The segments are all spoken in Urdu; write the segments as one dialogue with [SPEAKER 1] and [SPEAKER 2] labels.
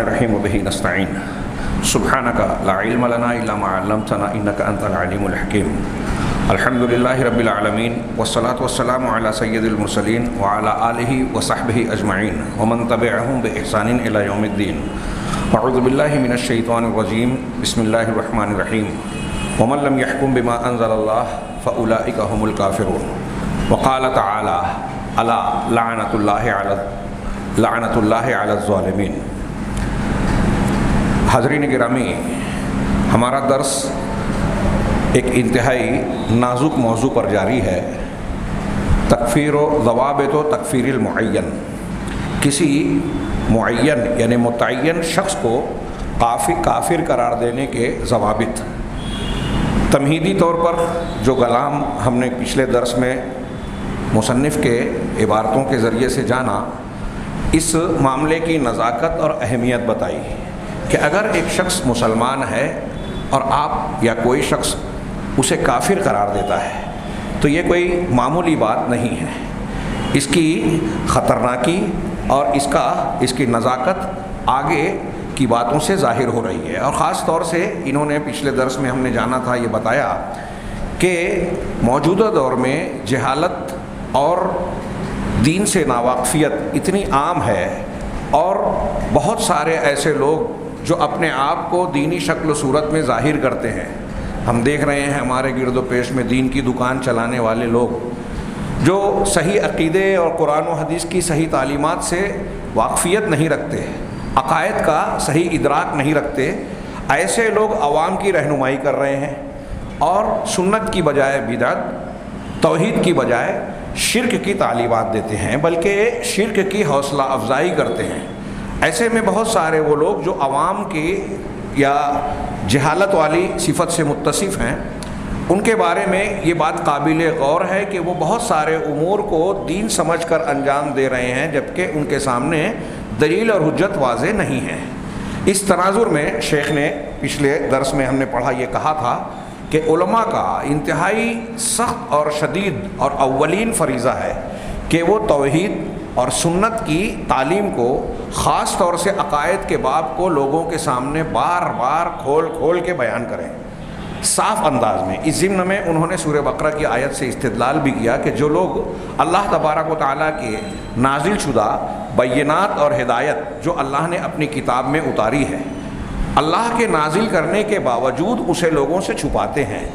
[SPEAKER 1] الرحیم وبہ نستعین سبحانک لا علم لنا الا ما علمتنا انک انت العلیم الحکیم الحمد للہ رب العالمین والصلاة والسلام علی سید المرسلین وعلی آلہ وصحبہ اجمعین ومن تبعہم بإحسان الی یوم الدین اعوذ باللہ من الشیطان الرجیم بسم اللہ الرحمن الرحیم ومن لم يحکم بما انزل اللہ فاولئک هم الکافرون وقال تعالی الا لعنۃ اللہ علی الظالمین۔ حاضرین گرامی، ہمارا درس ایک انتہائی نازک موضوع پر جاری ہے، تکفیر و ضوابط و تکفیر المعین۔ کسی معین یعنی متعین شخص کو کافر قرار دینے کے ضوابط۔ تمہیدی طور پر جو کلام ہم نے پچھلے درس میں مصنف کے عبارتوں کے ذریعے سے جانا، اس معاملے کی نزاکت اور اہمیت بتائی کہ اگر ایک شخص مسلمان ہے اور آپ یا کوئی شخص اسے کافر قرار دیتا ہے تو یہ کوئی معمولی بات نہیں ہے۔ اس کی خطرناکی اور اس کی نزاکت آگے کی باتوں سے ظاہر ہو رہی ہے، اور خاص طور سے انہوں نے پچھلے درس میں ہم نے جانا تھا، یہ بتایا کہ موجودہ دور میں جہالت اور دین سے ناواقفیت اتنی عام ہے، اور بہت سارے ایسے لوگ جو اپنے آپ کو دینی شکل و صورت میں ظاہر کرتے ہیں۔ ہم دیکھ رہے ہیں ہمارے گرد و پیش میں دین کی دکان چلانے والے لوگ جو صحیح عقیدے اور قرآن و حدیث کی صحیح تعلیمات سے واقفیت نہیں رکھتے، عقائد کا صحیح ادراک نہیں رکھتے، ایسے لوگ عوام کی رہنمائی کر رہے ہیں اور سنت کی بجائے بدعت، توحید کی بجائے شرک کی تعلیمات دیتے ہیں، بلکہ شرک کی حوصلہ افزائی کرتے ہیں۔ ایسے میں بہت سارے وہ لوگ جو عوام کی یا جہالت والی صفت سے متصف ہیں، ان کے بارے میں یہ بات قابل غور ہے کہ وہ بہت سارے امور کو دین سمجھ کر انجام دے رہے ہیں، جبکہ ان کے سامنے دلیل اور حجت واضح نہیں ہے۔ اس تناظر میں شیخ نے پچھلے درس میں ہم نے پڑھا، یہ کہا تھا کہ علماء کا انتہائی سخت اور شدید اور اولین فریضہ ہے کہ وہ توحید اور سنت کی تعلیم کو، خاص طور سے عقائد کے باب کو لوگوں کے سامنے بار بار کھول کے بیان کریں صاف انداز میں۔ اس ضمن میں انہوں نے سورہ بقرہ کی آیت سے استدلال بھی کیا کہ جو لوگ اللہ تبارک و تعالیٰ کے نازل شدہ بینات اور ہدایت جو اللہ نے اپنی کتاب میں اتاری ہے، اللہ کے نازل کرنے کے باوجود اسے لوگوں سے چھپاتے ہیں۔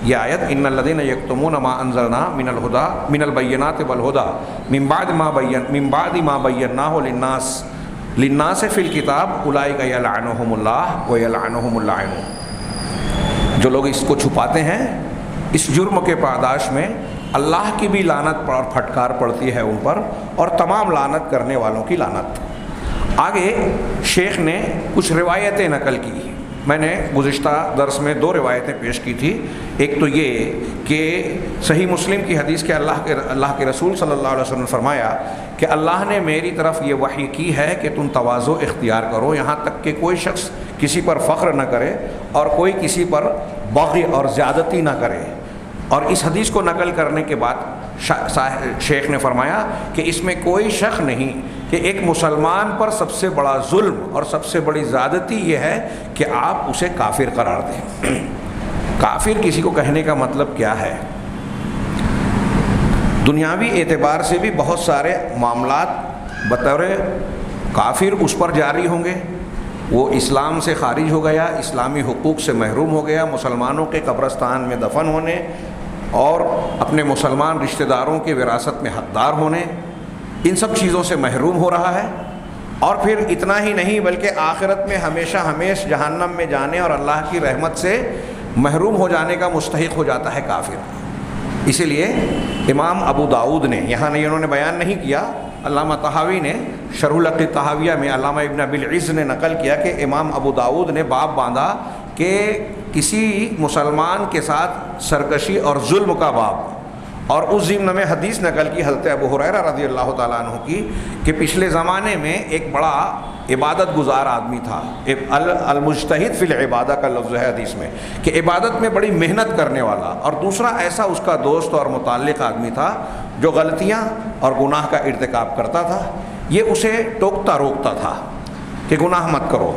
[SPEAKER 1] یہ آیت ان الذین یکتمون ما انزلنا من البینات والہدی من بعد ما بیناہ للناس فی الکتاب اولئک یلعنہم اللہ ویلعنہم اللاعنون۔ جو لوگ اس کو چھپاتے ہیں، اس جرم کے پاداش میں اللہ کی بھی لعنت اور پھٹکار پڑتی ہے ان پر، اور تمام لعنت کرنے والوں کی لعنت۔ آگے شیخ نے کچھ روایتیں نقل کی۔ میں نے گزشتہ درس میں 2 روایتیں پیش کی تھی۔ ایک تو یہ کہ صحیح مسلم کی حدیث کے اللہ کے رسول صلی اللہ علیہ وسلم نے فرمایا کہ اللہ نے میری طرف یہ وحی کی ہے کہ تم تواضع اختیار کرو، یہاں تک کہ کوئی شخص کسی پر فخر نہ کرے اور کوئی کسی پر بغی اور زیادتی نہ کرے۔ اور اس حدیث کو نقل کرنے کے بعد شیخ نے فرمایا کہ اس میں کوئی شک نہیں کہ ایک مسلمان پر سب سے بڑا ظلم اور سب سے بڑی زیادتی یہ ہے کہ آپ اسے کافر قرار دیں۔ کافر کسی کو کہنے کا مطلب کیا ہے؟ دنیاوی اعتبار سے بھی بہت سارے معاملات بطور کافر اس پر جاری ہوں گے۔ وہ اسلام سے خارج ہو گیا، اسلامی حقوق سے محروم ہو گیا، مسلمانوں کے قبرستان میں دفن ہونے اور اپنے مسلمان رشتہ داروں کے وراثت میں حقدار ہونے، ان سب چیزوں سے محروم ہو رہا ہے۔ اور پھر اتنا ہی نہیں بلکہ آخرت میں ہمیشہ جہنم میں جانے اور اللہ کی رحمت سے محروم ہو جانے کا مستحق ہو جاتا ہے کافر۔ اسی لیے امام ابو داؤد نے، یہاں نہیں انہوں نے بیان نہیں کیا، علامہ طحاوی نے شرح العقیدہ طحاویہ میں علامہ ابن ابی العز نے نقل کیا کہ امام ابو داؤد نے باب باندھا کہ کسی مسلمان کے ساتھ سرکشی اور ظلم کا باب، اور اس ضمن میں حدیث نقل کی حضرت ابو ہریرہ رضی اللہ تعالیٰ عنہ کی کہ پچھلے زمانے میں ایک بڑا عبادت گزار آدمی تھا، المجتہد فی العبادہ کا لفظ ہے حدیث میں، کہ عبادت میں بڑی محنت کرنے والا، اور دوسرا ایسا اس کا دوست اور متعلق آدمی تھا جو غلطیاں اور گناہ کا ارتکاب کرتا تھا، یہ اسے ٹوکتا روکتا تھا۔ کہ گناہ مت کرو.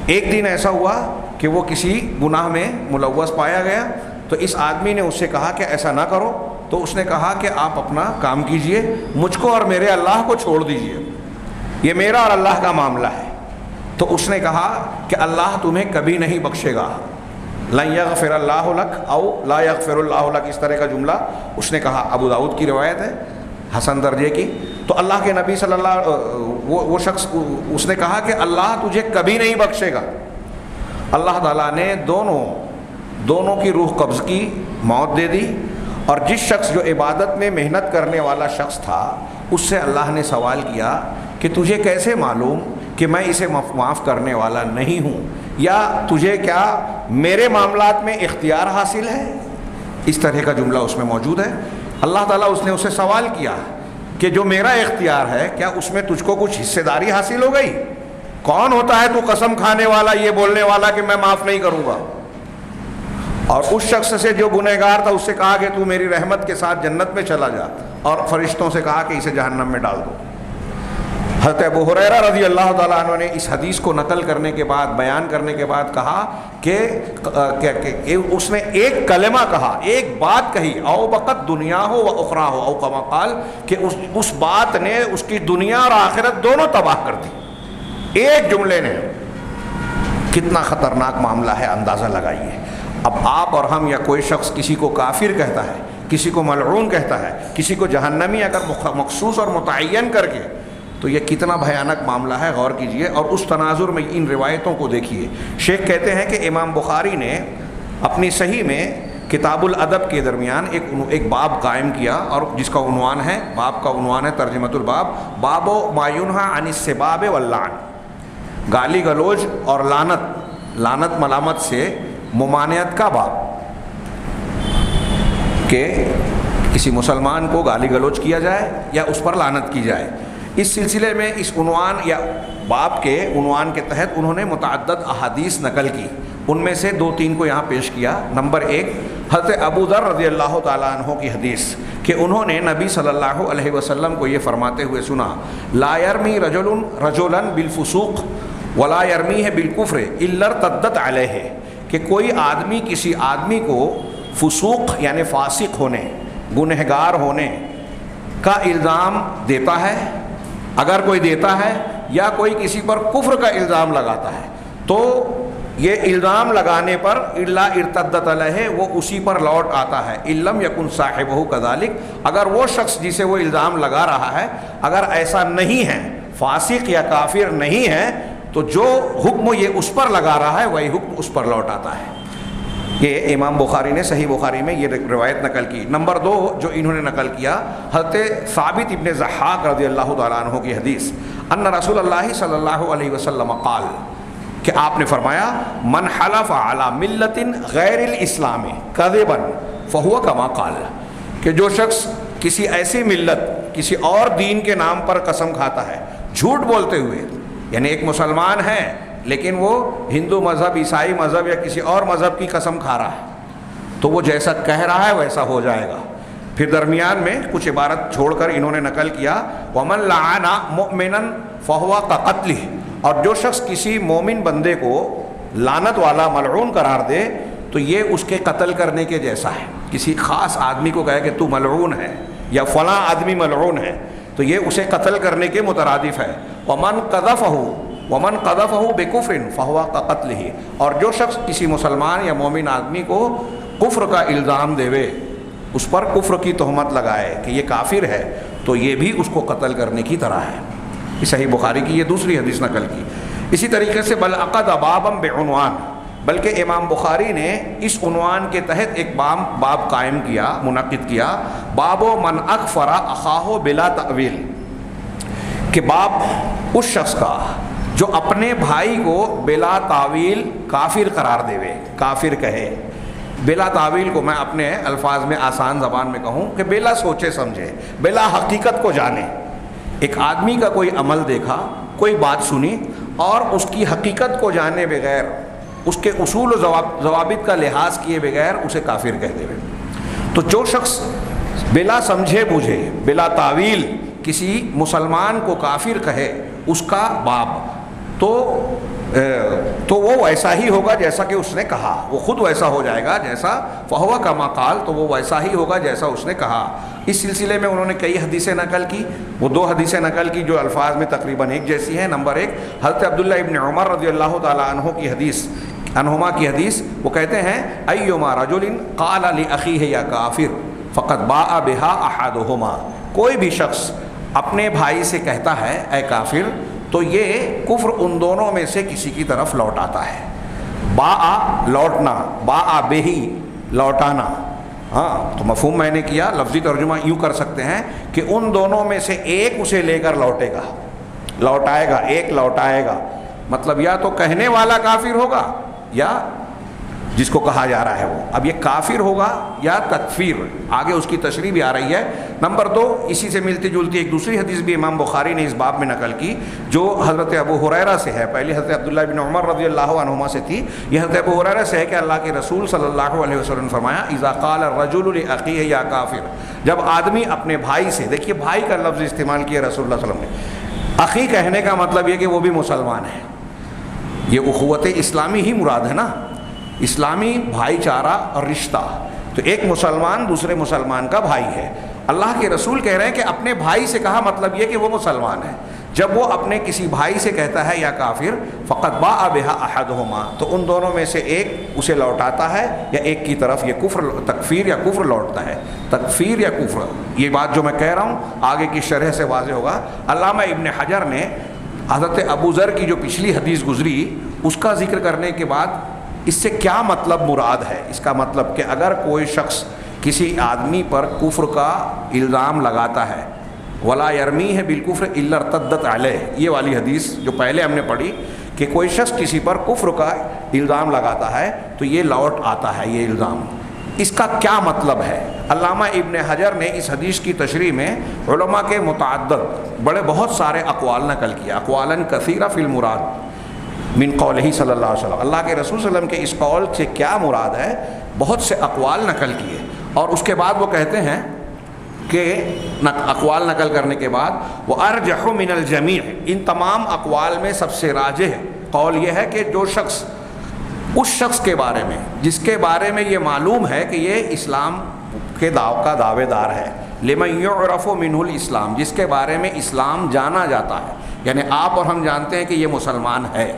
[SPEAKER 1] ایک دن ایسا ہوا کہ وہ کسی گناہ میں ملوث پایا گیا, تو اس آدمی نے اس سے کہا کہ ایسا نہ کرو. تو اس نے کہا کہ آپ اپنا کام کیجئے, مجھ کو اور میرے اللہ کو چھوڑ دیجئے, یہ میرا اور اللہ کا معاملہ ہے. تو اس نے کہا کہ اللہ تمہیں کبھی نہیں بخشے گا, لن یغفر اللہ لک او لا یغفر اللہ لک, اس طرح کا جملہ اس نے کہا. ابو داؤد کی روایت ہے, حسن درجے کی. تو اللہ کے نبی صلی اللہ وہ شخص اس نے کہا کہ اللہ تجھے کبھی نہیں بخشے گا. اللہ تعالیٰ نے دونوں کی روح قبض کی, موت دے دی. اور جس شخص جو عبادت میں محنت کرنے والا شخص تھا, اس سے اللہ نے سوال کیا کہ تجھے کیسے معلوم کہ میں اسے معاف کرنے والا نہیں ہوں, یا تجھے کیا میرے معاملات میں اختیار حاصل ہے. اس طرح کا جملہ اس میں موجود ہے. اللہ تعالیٰ اس نے اسے سوال کیا کہ جو میرا اختیار ہے کیا اس میں تجھ کو کچھ حصے داری حاصل ہو گئی؟ کون ہوتا ہے تو قسم کھانے والا, یہ بولنے والا کہ میں معاف نہیں کروں گا؟ اور اس شخص سے جو گنہگار تھا اس سے کہا کہ تو میری رحمت کے ساتھ جنت میں چلا جا, اور فرشتوں سے کہا کہ اسے جہنم میں ڈال دو. حضرت ابو ہریرہ رضی اللہ تعالیٰ عنہ نے اس حدیث کو نقل کرنے کے بعد, بیان کرنے کے بعد کہا کہ اس نے ایک کلمہ کہا, ایک بات کہی, او بقت دنیا ہو و اخرا ہو, او کما قال, کہ اس بات نے اس کی دنیا اور آخرت دونوں تباہ کر دی ایک جملے نے. کتنا خطرناک معاملہ ہے, اندازہ لگائیے. اب آپ اور ہم یا کوئی شخص کسی کو کافر کہتا ہے, کسی کو ملعون کہتا ہے, کسی کو جہنمی اگر مخصوص اور متعین کر کے, تو یہ کتنا بھیانک معاملہ ہے, غور کیجئے. اور اس تناظر میں ان روایتوں کو دیکھیے. شیخ کہتے ہیں کہ امام بخاری نے اپنی صحیح میں کتاب الادب کے درمیان ایک باب قائم کیا, اور جس کا عنوان ہے, باب کا عنوان ہے ترجمۃ الباب, باب ما ینہی عن السباب واللعن, گالی گلوچ اور لعنت ملامت سے ممانعت کا باب, کہ کسی مسلمان کو گالی گلوچ کیا جائے یا اس پر لعنت کی جائے. اس سلسلے میں اس عنوان یا باب کے عنوان کے تحت انہوں نے متعدد احادیث نقل کی. ان میں سے 2-3 کو یہاں پیش کیا. نمبر 1, حضرت ابو ذر رضی اللہ تعالیٰ عنہ کی حدیث کہ انہوں نے نبی صلی اللہ علیہ وسلم کو یہ فرماتے ہوئے سنا, لا یرمی رجلا بالفسوق ولا یرمیہ بالکفر الا ارتدت علیہ, کہ کوئی آدمی کسی آدمی کو فسوق یعنی فاسق ہونے, گنہگار ہونے کا الزام دیتا ہے, اگر کوئی دیتا ہے, یا کوئی کسی پر کفر کا الزام لگاتا ہے, تو یہ الزام لگانے پر الا ارتدت علیہ, وہ اسی پر لوٹ آتا ہے. علم یکن صاحبہ کذالک, اگر وہ شخص جسے وہ الزام لگا رہا ہے اگر ایسا نہیں ہے, فاسق یا کافر نہیں ہے, تو جو حکم یہ اس پر لگا رہا ہے وہی حکم اس پر لوٹ آتا ہے. یہ امام بخاری نے صحیح بخاری میں یہ روایت نقل کی. نمبر 2 جو انہوں نے نقل کیا, حضرت ثابت ابن ضحاک رضی اللہ تعالیٰ عنہ کی حدیث, ان رسول اللہ صلی اللہ علیہ وسلم قال, کہ آپ نے فرمایا, من حلف علی ملت غیر الاسلام کذبا فہو کما قال, کہ جو شخص کسی ایسی ملت, کسی اور دین کے نام پر قسم کھاتا ہے جھوٹ بولتے ہوئے, یعنی ایک مسلمان ہے لیکن وہ ہندو مذہب, عیسائی مذہب یا کسی اور مذہب کی قسم کھا رہا ہے, تو وہ جیسا کہہ رہا ہے ویسا ہو جائے گا. پھر درمیان میں کچھ عبارت چھوڑ کر انہوں نے نقل کیا, وَمَن لَعَنَ مُؤْمِنًا فَهُوَ كَقَتْلِهِ, اور جو شخص کسی مومن بندے کو لعنت والا ملعون قرار دے تو یہ اس کے قتل کرنے کے جیسا ہے. کسی خاص آدمی کو کہے کہ تو ملعون ہے یا فلاں آدمی ملعون ہے, تو یہ اسے قتل کرنے کے مترادف ہے. وَمَن قَذَفَهُ بِكُفْرٍ فَهُوَ كَقَتْلِهِ, اور جو شخص کسی مسلمان یا مومن آدمی کو کفر کا الزام دے, اس پر کفر کی تہمت لگائے کہ یہ کافر ہے, تو یہ بھی اس کو قتل کرنے کی طرح ہے. صحیح بخاری کی یہ دوسری حدیث نقل کی. اسی طریقے سے بل عقد بابا بعنوان, بلکہ امام بخاری نے اس عنوان کے تحت ایک باب قائم کیا, منعقد کیا, باب من اکفر اخاہ بلا تأویل, کہ باب اس شخص کا جو اپنے بھائی کو بلا تاویل کافر قرار دے, کافر کہے. بلا تعویل کو میں اپنے الفاظ میں آسان زبان میں کہوں کہ بلا سوچے سمجھے, بلا حقیقت کو جانے. ایک آدمی کا کوئی عمل دیکھا, کوئی بات سنی, اور اس کی حقیقت کو جانے بغیر, اس کے اصول و ضوابط کا لحاظ کیے بغیر اسے کافر کہہ دے. تو جو شخص بلا سمجھے بوجھے, بلا تعویل کسی مسلمان کو کافر کہے, اس کا باب, تو وہ ویسا ہی ہوگا جیسا کہ اس نے کہا، وہ خود ویسا ہو جائے گا جیسا فہو کما قال، تو وہ ویسا ہی ہوگا جیسا اس نے کہا۔ اس سلسلے میں انہوں نے کئی حدیثیں نقل کی، وہ 2 حدیثیں نقل کی جو الفاظ میں تقریباً ایک جیسی ہیں۔ نمبر 1 حضرت عبداللہ ابن عمر رضی اللہ تعالیٰ عنہما کی حدیث، وہ کہتے ہیں ایما رجل قال لاخیہ یا کافر فقد باء بها احدہما، کوئی بھی شخص اپنے بھائی سے کہتا ہے اے کافر، تو یہ کفر ان دونوں میں سے کسی کی طرف لوٹ آتا ہے۔ باء لوٹنا، باء بہی لوٹانا، ہاں تو مفہوم میں نے کیا، لفظی ترجمہ یوں کر سکتے ہیں کہ ان دونوں میں سے ایک اسے لے کر لوٹے گا، لوٹائے گا، ایک لوٹائے گا، مطلب یا تو کہنے والا کافر ہوگا یا جس کو کہا جا رہا ہے وہ۔ اب یہ کافر ہوگا یا تکفیر، آگے اس کی تشریح بھی آ رہی ہے۔ نمبر 2 اسی سے ملتی جلتی ایک دوسری حدیث بھی امام بخاری نے اس باب میں نقل کی جو حضرت ابو ہریرہ سے ہے، پہلی حضرت عبداللہ بن عمر رضی اللہ عنہما سے تھی، یہ حضرت ابو ہریرہ سے ہے کہ اللہ کے رسول صلی اللہ علیہ وسلم نے فرمایا اذا قال الرجل لاخیہ یا کافر، جب آدمی اپنے بھائی سے، دیکھیے بھائی کا لفظ استعمال کیا رسول اللہ صلی اللہ علیہ وسلم نے، اخی کہنے کا مطلب یہ کہ وہ بھی مسلمان ہے، یہ اخوت اسلامی ہی مراد ہے نا، اسلامی بھائی چارہ اور رشتہ، تو ایک مسلمان دوسرے مسلمان کا بھائی ہے۔ اللہ کے رسول کہہ رہے ہیں کہ اپنے بھائی سے کہا، مطلب یہ کہ وہ مسلمان ہے، جب وہ اپنے کسی بھائی سے کہتا ہے یا کافر فقط باء بها احدہما، تو ان دونوں میں سے ایک اسے لوٹاتا ہے یا ایک کی طرف یہ کفر، تکفیر یا کفر لوٹتا ہے، تکفیر یا کفر۔ یہ بات جو میں کہہ رہا ہوں آگے کی شرح سے واضح ہوگا۔ علامہ ابن حجر نے حضرت ابو ذر کی جو پچھلی حدیث گزری اس کا ذکر کرنے کے بعد اس سے کیا مطلب مراد ہے، اس کا مطلب کہ اگر کوئی شخص کسی آدمی پر کفر کا الزام لگاتا ہے، ولا یرمیہ بالکفر الا ارتدت علیہ، یہ والی حدیث جو پہلے ہم نے پڑھی کہ کوئی شخص کسی پر کفر کا الزام لگاتا ہے تو یہ لوٹ آتا ہے یہ الزام، اس کا کیا مطلب ہے؟ علامہ ابن حجر نے اس حدیث کی تشریح میں علماء کے متعدد بہت سارے اقوال نقل کیا، اقوالاً کثیرہ فی المراد من قولہ صلی اللہ علیہ وسلم، اللہ کے رسول صلی اللہ علیہ وسلم کے اس قول سے کیا مراد ہے، بہت سے اقوال نقل کیے، اور اس کے بعد وہ کہتے ہیں کہ اقوال نقل کرنے کے بعد وہ ارجح من الجمیع، ان تمام اقوال میں سب سے راجح قول یہ ہے کہ جو شخص اس شخص کے بارے میں جس کے بارے میں یہ معلوم ہے کہ یہ اسلام کے کا دعوے دار ہے، لمن یعرف منہ الاسلام، جس کے بارے میں اسلام جانا جاتا ہے، یعنی آپ اور ہم جانتے ہیں کہ یہ مسلمان ہے،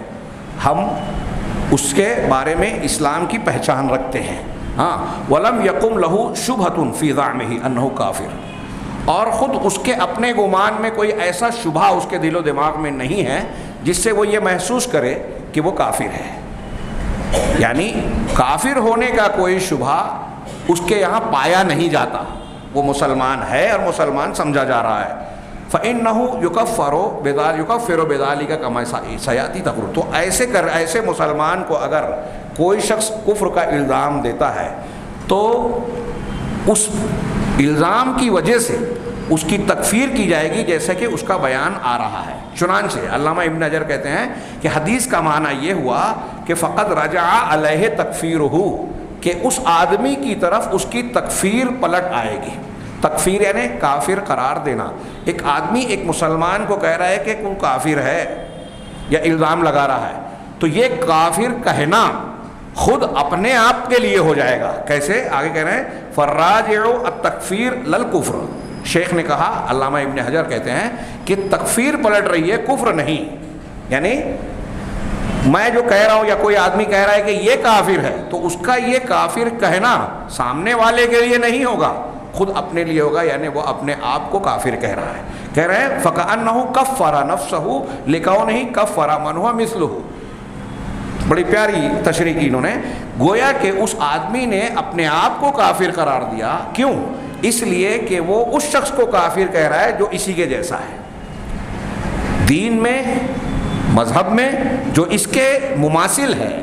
[SPEAKER 1] ہم اس کے بارے میں اسلام کی پہچان رکھتے ہیں، ہاں ولم یقم لہ شبہۃ فی زعمہ انہ کافر، اور خود اس کے اپنے گمان میں کوئی ایسا شبہ اس کے دل و دماغ میں نہیں ہے جس سے وہ یہ محسوس کرے کہ وہ کافر ہے، یعنی کافر ہونے کا کوئی شبہ اس کے یہاں پایا نہیں جاتا، وہ مسلمان ہے اور مسلمان سمجھا جا رہا ہے۔ فَإِنَّهُ يُكَفِّرُ بِذَلِكَ كَمَا سَيَأْتِي تَقْرُرُ، تو ایسے مسلمان کو اگر کوئی شخص کفر کا الزام دیتا ہے تو اس الزام کی وجہ سے اس کی تکفیر کی جائے گی جیسا کہ اس کا بیان آ رہا ہے۔ چنانچہ علامہ ابن حجر کہتے ہیں کہ حدیث کا معنی یہ ہوا کہ فقط رجع علیہ تکفیرہ، کہ اس آدمی کی طرف اس کی تکفیر پلٹ آئے گی۔ تکفیر یعنی کافر قرار دینا، ایک آدمی ایک مسلمان کو کہہ رہا ہے کہ وہ کافر ہے یا الزام لگا رہا ہے، تو یہ کافر کہنا خود اپنے آپ کے لیے ہو جائے گا۔ کیسے؟ آگے کہہ رہے ہیں فالراجع التکفیر للکفر، شیخ نے کہا، علامہ ابن حجر کہتے ہیں کہ تکفیر پلٹ رہی ہے، کفر نہیں، یعنی میں جو کہہ رہا ہوں یا کوئی آدمی کہہ رہا ہے کہ یہ کافر ہے تو اس کا یہ کافر کہنا سامنے والے کے لیے نہیں ہوگا، خود اپنے لیے ہوگا، یعنی وہ اپنے آپ کو کافر کہہ رہا ہے۔ کہہ رہے ہیں فَكَأَنَّهُ كَفَّرَ نَفْسَهُ لِكَوْنِهِ كَفَّرَ مَنْ هُوَ مِثْلُهُ، بڑی پیاری تشریح کی انہوں نے، گویا کہ اس آدمی نے اپنے آپ کو کافر قرار دیا، کیوں؟ اس لیے کہ وہ اس شخص کو کافر کہہ رہا ہے جو اسی کے جیسا ہے، دین میں، مذہب میں جو اس کے مماثل ہے،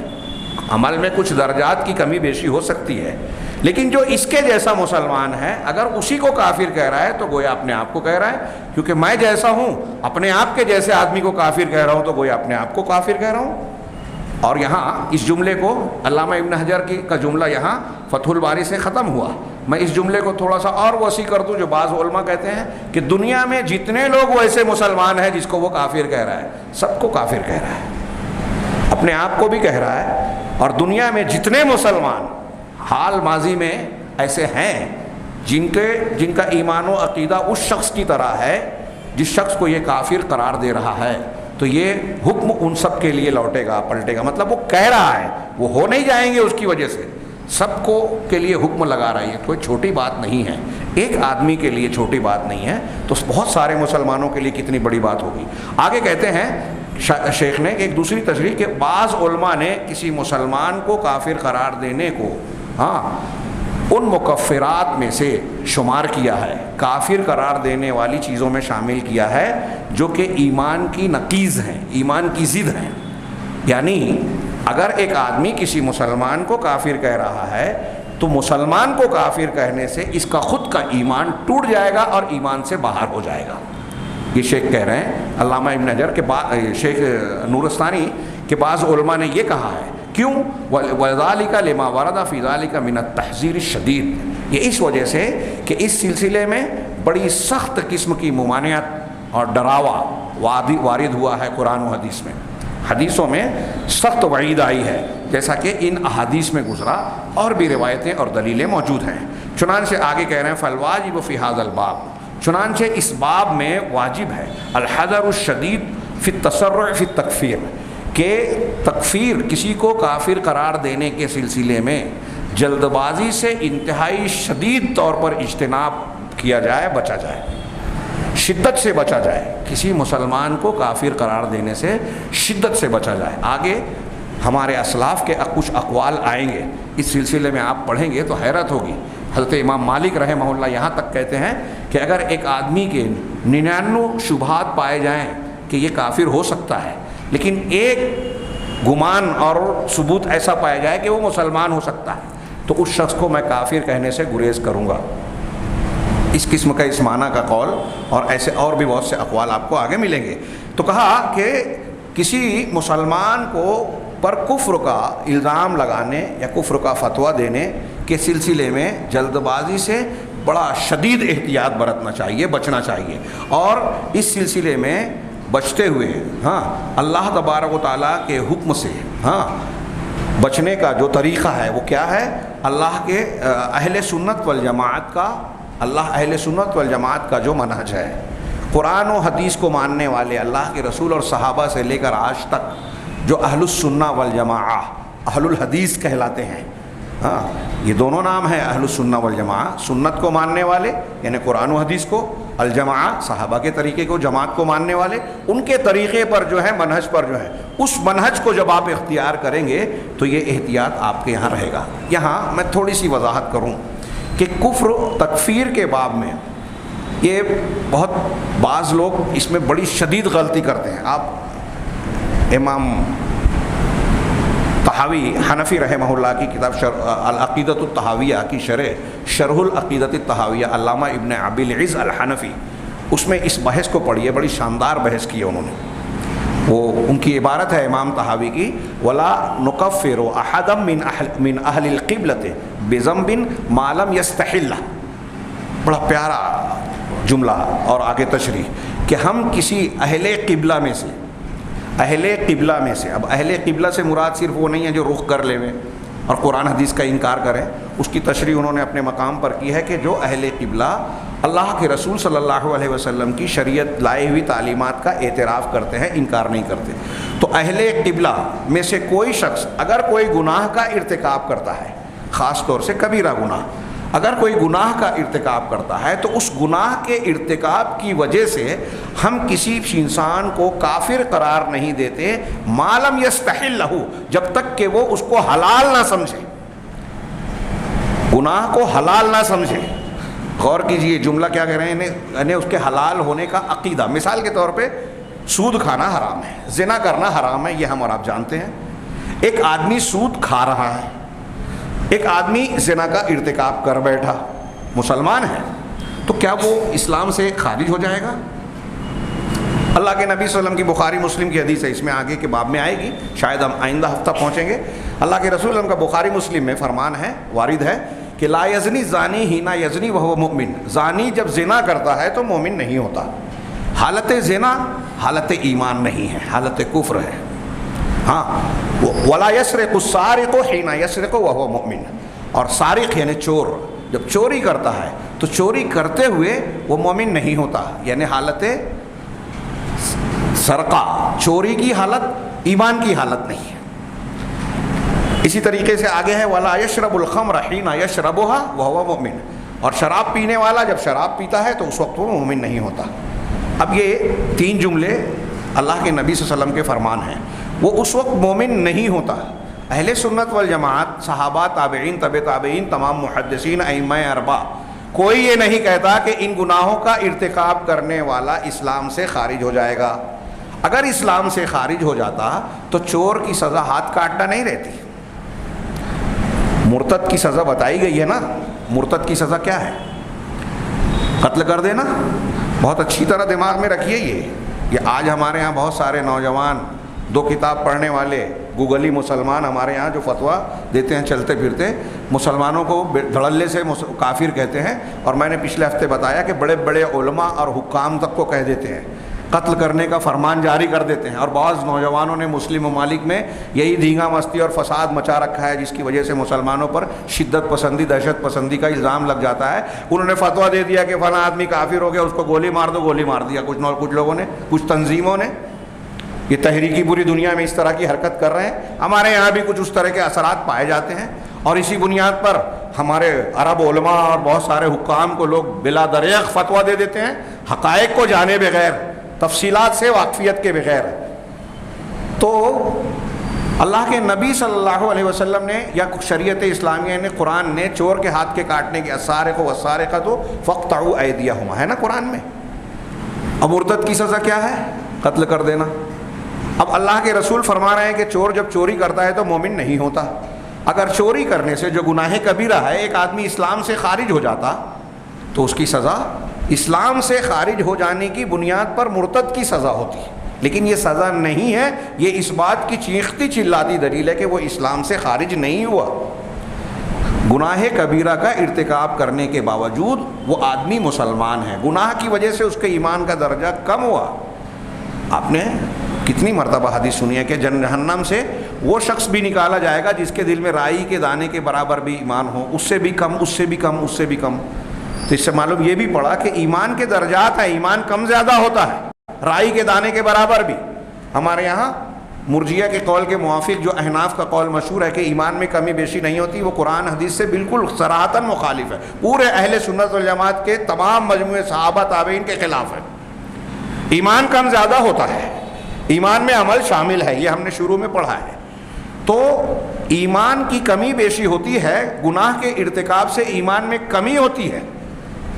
[SPEAKER 1] عمل میں کچھ درجات کی کمی بیشی ہو سکتی ہے، لیکن جو اس کے جیسا مسلمان ہے اگر اسی کو کافر کہہ رہا ہے تو گویا اپنے آپ کو کہہ رہا ہے، کیونکہ میں جیسا ہوں اپنے آپ کے جیسے آدمی کو کافر کہہ رہا ہوں تو گویا اپنے آپ کو کافر کہہ رہا ہوں۔ اور یہاں اس جملے کو علامہ ابن حجر کا جملہ یہاں فتح الباری سے ختم ہوا، میں اس جملے کو تھوڑا سا اور وسیع کر دوں، جو بعض علماء کہتے ہیں کہ دنیا میں جتنے لوگ ویسے مسلمان ہیں جس کو وہ کافر کہہ رہا ہے، سب کو کافر کہہ رہا ہے۔ اپنے آپ کو بھی کہہ رہا ہے اور دنیا میں جتنے مسلمان حال ماضی میں ایسے ہیں جن کا ایمان و عقیدہ اس شخص کی طرح ہے جس شخص کو یہ کافر قرار دے رہا ہے، تو یہ حکم ان سب کے لیے لوٹے گا، پلٹے گا. مطلب وہ کہہ رہا ہے، وہ ہو نہیں جائیں گے اس کی وجہ سے، سب کو کے لیے حکم لگا رہا ہے. کوئی چھوٹی بات نہیں ہے، ایک آدمی کے لیے چھوٹی بات نہیں ہے، تو بہت سارے مسلمانوں کے لیے کتنی بڑی بات ہوگی. آگے کہتے ہیں شیخ نے ایک دوسری تشریح کہ بعض علماء نے کسی مسلمان کو کافر قرار دینے کو ان مکفرات میں سے شمار کیا ہے، کافر قرار دینے والی چیزوں میں شامل کیا ہے جو کہ ایمان کی نقیض ہیں، ایمان کی ضد ہیں. یعنی اگر ایک آدمی کسی مسلمان کو کافر کہہ رہا ہے تو مسلمان کو کافر کہنے سے اس کا خود کا ایمان ٹوٹ جائے گا اور ایمان سے باہر ہو جائے گا. یہ شیخ کہہ رہے ہیں، علامہ ابن حجر کے شیخ نورستانی کے بعض علماء نے یہ کہا ہے. کیوں؟ وَذَلِكَ لِمَا وَرَدَ فِي ذَلِكَ مِنَ التَّحْذِيرِ الشَّدِيدِ، یہ اس وجہ سے کہ اس سلسلے میں بڑی سخت قسم کی ممانعت اور ڈراوا وارد ہوا ہے قرآن و حدیث میں. حدیثوں میں سخت وعید آئی ہے جیسا کہ ان احادیث میں گزرا، اور بھی روایتیں اور دلیلیں موجود ہیں. چنانچہ آگے کہہ رہے ہیں فَالْوَاجِبُ فِي هَذَا الْبَابِ، چنانچہ اس باب میں واجب ہے الحذر الشدید فی التسرع فی التکفیر، کہ تکفیر کسی کو کافر قرار دینے کے سلسلے میں جلد بازی سے انتہائی شدید طور پر اجتناب کیا جائے، بچا جائے، شدت سے بچا جائے. کسی مسلمان کو کافر قرار دینے سے شدت سے بچا جائے. آگے ہمارے اسلاف کے کچھ اقوال آئیں گے، اس سلسلے میں آپ پڑھیں گے تو حیرت ہوگی. حضرت امام مالک رحمہ اللہ یہاں تک کہتے ہیں کہ اگر ایک آدمی کے 99 شبہات پائے جائیں کہ یہ کافر ہو سکتا ہے، لیکن ایک گمان اور ثبوت ایسا پایا جائے کہ وہ مسلمان ہو سکتا ہے، تو اس شخص کو میں کافر کہنے سے گریز کروں گا. اس قسم کا اس معنی کا قول اور ایسے اور بھی بہت سے اقوال آپ کو آگے ملیں گے. تو کہا کہ کسی مسلمان کو پر کفر کا الزام لگانے یا کفر کا فتویٰ دینے کے سلسلے میں جلد بازی سے بڑا شدید احتیاط برتنا چاہیے، بچنا چاہیے. اور اس سلسلے میں بچتے ہوئے اللہ تبارک و تعالیٰ کے حکم سے بچنے کا جو طریقہ ہے وہ کیا ہے؟ اللہ کے اہل سنت والجماعت کا اہل سنت والجماعت کا جو منہج ہے، قرآن و حدیث کو ماننے والے اللہ کے رسول اور صحابہ سے لے کر آج تک جو اہل السنہ والجماعہ، اہل الحدیث کہلاتے ہیں. یہ دونوں نام ہیں، اہل السنہ والجماعہ، سنت کو ماننے والے یعنی قرآن و حدیث کو، الجماعہ صحابہ کے طریقے کو، جماعت کو ماننے والے، ان کے طریقے پر جو ہے، منہج پر جو ہے، اس منہج کو جب آپ اختیار کریں گے تو یہ احتیاط آپ کے یہاں رہے گا. یہاں میں تھوڑی سی وضاحت کروں کہ کفر تکفیر کے باب میں یہ بہت بعض لوگ اس میں بڑی شدید غلطی کرتے ہیں. آپ امام طحاوی حنفی رحمہ اللہ کی کتاب العقیدۃ الطحاویہ کی شرح العقیدۃ الطحاویہ، علامہ ابن ابی العز الحنفی، اس میں اس بحث کو پڑھیے، بڑی شاندار بحث کی ہے انہوں نے. وہ ان کی عبارت ہے امام طحاوی کی، ولا نکفر احدا من اہل القبلۃ بذنب ما لم یستحل. بڑا پیارا جملہ اور آگے تشریح کہ ہم کسی اہل قبلہ میں سے، اب اہل قبلہ سے مراد صرف وہ نہیں ہے جو رخ کر لے ہوئے اور قرآن حدیث کا انکار کریں. اس کی تشریح انہوں نے اپنے مقام پر کی ہے کہ جو اہل قبلہ اللہ کے رسول صلی اللہ علیہ وسلم کی شریعت لائے ہوئی تعلیمات کا اعتراف کرتے ہیں، انکار نہیں کرتے. تو اہل قبلہ میں سے کوئی شخص اگر کوئی گناہ کا ارتکاب کرتا ہے، خاص طور سے کبیرہ گناہ، اگر کوئی گناہ کا ارتکاب کرتا ہے تو اس گناہ کے ارتکاب کی وجہ سے ہم کسی انسان کو کافر قرار نہیں دیتے ما لم یستحل لہ، جب تک کہ وہ اس کو حلال نہ سمجھے، گناہ کو حلال نہ سمجھے. غور کیجئے جملہ کیا کہہ رہے ہیں، یعنی اس کے حلال ہونے کا عقیدہ. مثال کے طور پہ سود کھانا حرام ہے، زنا کرنا حرام ہے، یہ ہم اور آپ جانتے ہیں. ایک آدمی سود کھا رہا ہے، ایک آدمی زنا کا ارتکاب کر بیٹھا، مسلمان ہے، تو کیا وہ اسلام سے خارج ہو جائے گا؟ اللہ کے نبی صلی اللہ علیہ وسلم کی بخاری مسلم کی حدیث ہے، اس میں آگے کے باب میں آئے گی، شاید ہم آئندہ ہفتہ پہنچیں گے. اللہ کے رسول صلی اللہ علیہ وسلم کا بخاری مسلم میں فرمان ہے، وارد ہے کہ لا یزنی زانی حین یزنی وہو مؤمن، زانی جب زنا کرتا ہے تو مومن نہیں ہوتا. حالت زنا حالت ایمان نہیں ہے، حالت کفر ہے. ہاں ولا یسرق السارق حین یسرق وهو مؤمن، اور سارق یعنی چور جب چوری کرتا ہے تو چوری کرتے ہوئے وہ مومن نہیں ہوتا، یعنی حالت سرقہ چوری کی حالت ایمان کی حالت نہیں ہے۔ اسی طریقے سے آگے ہے ولا یشرب الخمر حین یشربها وهو مؤمن، اور شراب پینے والا جب شراب پیتا ہے تو اس وقت وہ مومن نہیں ہوتا۔ اب یہ 3 جملے اللہ کے نبی صلی اللہ علیہ وسلم کے فرمان ہیں، وہ اس وقت مومن نہیں ہوتا۔ اہل سنت والجماعت صحابہ تابعین تبع تابعین تمام محدثین ائمہ اربعہ کوئی یہ نہیں کہتا کہ ان گناہوں کا ارتکاب کرنے والا اسلام سے خارج ہو جائے گا۔ اگر اسلام سے خارج ہو جاتا تو چور کی سزا ہاتھ کاٹنا نہیں رہتی، مرتد کی سزا بتائی گئی ہے نا۔ مرتد کی سزا کیا ہے؟ قتل کر دینا۔ بہت اچھی طرح دماغ میں رکھیے یہ آج ہمارے ہاں بہت سارے نوجوان 2 کتاب پڑھنے والے گوگلی مسلمان ہمارے ہاں جو فتویٰ دیتے ہیں چلتے پھرتے، مسلمانوں کو دھڑلے سے کافر کہتے ہیں، اور میں نے پچھلے ہفتے بتایا کہ بڑے بڑے علماء اور حکام تک کو کہہ دیتے ہیں، قتل کرنے کا فرمان جاری کر دیتے ہیں۔ اور بعض نوجوانوں نے مسلم ممالک میں یہی دھینگا مستی اور فساد مچا رکھا ہے، جس کی وجہ سے مسلمانوں پر شدت پسندی دہشت پسندی کا الزام لگ جاتا ہے۔ انہوں نے فتویٰ دے دیا کہ فلاں آدمی کافر ہو گیا، اس کو گولی مار دو، گولی مار دیا۔ کچھ لوگوں نے، کچھ تنظیموں نے، یہ تحریکی پوری دنیا میں اس طرح کی حرکت کر رہے ہیں۔ ہمارے یہاں بھی کچھ اس طرح کے اثرات پائے جاتے ہیں، اور اسی بنیاد پر ہمارے عرب علماء اور بہت سارے حکام کو لوگ بلا دریغ فتویٰ دے دیتے ہیں، حقائق کو جانے بغیر، تفصیلات سے واقفیت کے بغیر۔ تو اللہ کے نبی صلی اللہ علیہ وسلم نے یا شریعت اسلامیہ نے، قرآن نے چور کے ہاتھ کے کاٹنے کے السارق والسارقۃ فاقطعوا ایدیہما ہے نا قرآن میں۔ اب مرتد کی سزا کیا ہے؟ قتل کر دینا۔ اب اللہ کے رسول فرما رہے ہیں کہ چور جب چوری کرتا ہے تو مومن نہیں ہوتا۔ اگر چوری کرنے سے جو گناہ کبیرہ ہے ایک آدمی اسلام سے خارج ہو جاتا تو اس کی سزا اسلام سے خارج ہو جانے کی بنیاد پر مرتد کی سزا ہوتی ہے، لیکن یہ سزا نہیں ہے، یہ اس بات کی چیختی چلاتی دلیل ہے کہ وہ اسلام سے خارج نہیں ہوا۔ گناہ کبیرہ کا ارتکاب کرنے کے باوجود وہ آدمی مسلمان ہے، گناہ کی وجہ سے اس کے ایمان کا درجہ کم ہوا۔ آپ نے کتنی مرتبہ حدیث سنی ہے کہ جہنم سے وہ شخص بھی نکالا جائے گا جس کے دل میں رائی کے دانے کے برابر بھی ایمان ہو، اس سے بھی کم، اس سے بھی کم، اس سے بھی کم۔ تو اس سے معلوم یہ بھی پڑا کہ ایمان کے درجات ہیں، ایمان کم زیادہ ہوتا ہے، رائی کے دانے کے برابر بھی۔ ہمارے یہاں مرجیہ کے قول کے موافق جو احناف کا قول مشہور ہے کہ ایمان میں کمی بیشی نہیں ہوتی، وہ قرآن حدیث سے بالکل صراحتاً مخالف ہے، پورے اہل سنت والجماعت کے تمام مجموعے صحابہ تابعین کے خلاف ہے۔ ایمان کم زیادہ ہوتا ہے، ایمان میں عمل شامل ہے، یہ ہم نے شروع میں پڑھا ہے۔ تو ایمان کی کمی بیشی ہوتی ہے، گناہ کے ارتکاب سے ایمان میں کمی ہوتی ہے،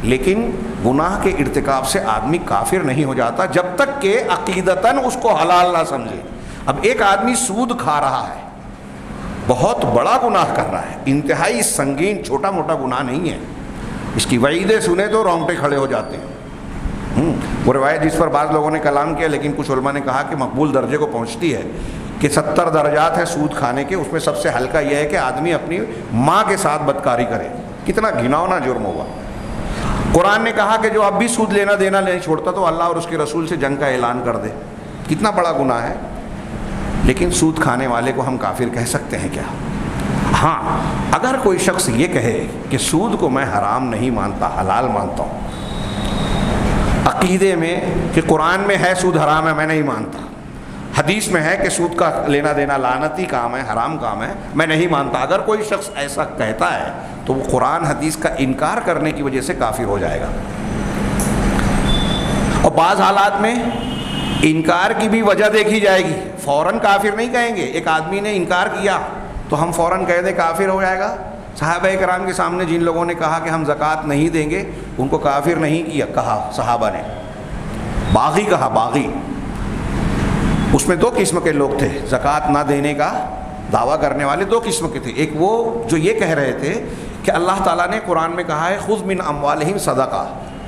[SPEAKER 1] لیکن گناہ کے ارتکاب سے آدمی کافر نہیں ہو جاتا جب تک کہ عقیدتاً اس کو حلال نہ سمجھے۔ اب ایک آدمی سود کھا رہا ہے، بہت بڑا گناہ کر رہا ہے، انتہائی سنگین، چھوٹا موٹا گناہ نہیں ہے، اس کی وعیدیں سنے تو رونگٹے کھڑے ہو جاتے ہیں۔ وہ روایت جس پر بعض لوگوں نے کلام کیا، لیکن کچھ علماء نے کہا کہ مقبول درجے کو پہنچتی ہے کہ 70 درجات ہے سود کھانے کے، اس میں سب سے ہلکا یہ ہے کہ آدمی اپنی ماں کے ساتھ بدکاری کرے۔ کتنا گھناؤنا جرم ہوا۔ قرآن نے کہا کہ جو اب بھی سود لینا دینا نہیں چھوڑتا تو اللہ اور اس کے رسول سے جنگ کا اعلان کر دے۔ کتنا بڑا گناہ ہے، لیکن سود کھانے والے کو ہم کافر کہہ سکتے ہیں کیا؟ ہاں، اگر کوئی شخص یہ کہے کہ سود کو میں حرام نہیں مانتا، حلال مانتا ہوں، عقیدے میں کہ قرآن میں ہے سود حرام ہے، میں نہیں مانتا، حدیث میں ہے کہ سود کا لینا دینا لعنتی کام ہے، حرام کام ہے، میں نہیں مانتا، اگر کوئی شخص ایسا کہتا ہے تو وہ قرآن حدیث کا انکار کرنے کی وجہ سے کافر ہو جائے گا۔ اور بعض حالات میں انکار کی بھی وجہ دیکھی جائے گی، فوراً کافر نہیں کہیں گے۔ ایک آدمی نے انکار کیا تو ہم فوراً کہہ دیں کافر ہو جائے گا؟ صحابہ کرام کے سامنے جن لوگوں نے کہا کہ ہم زکوٰۃ نہیں دیں گے، ان کو کافر نہیں کیا کہا صحابہ نے، باغی کہا، باغی۔ اس میں 2 قسم کے لوگ تھے، زکوٰۃ نہ دینے کا دعویٰ کرنے والے 2 قسم کے تھے۔ ایک وہ جو یہ کہہ رہے تھے کہ اللہ تعالیٰ نے قرآن میں کہا ہے خذ من اموالہم صدقہ،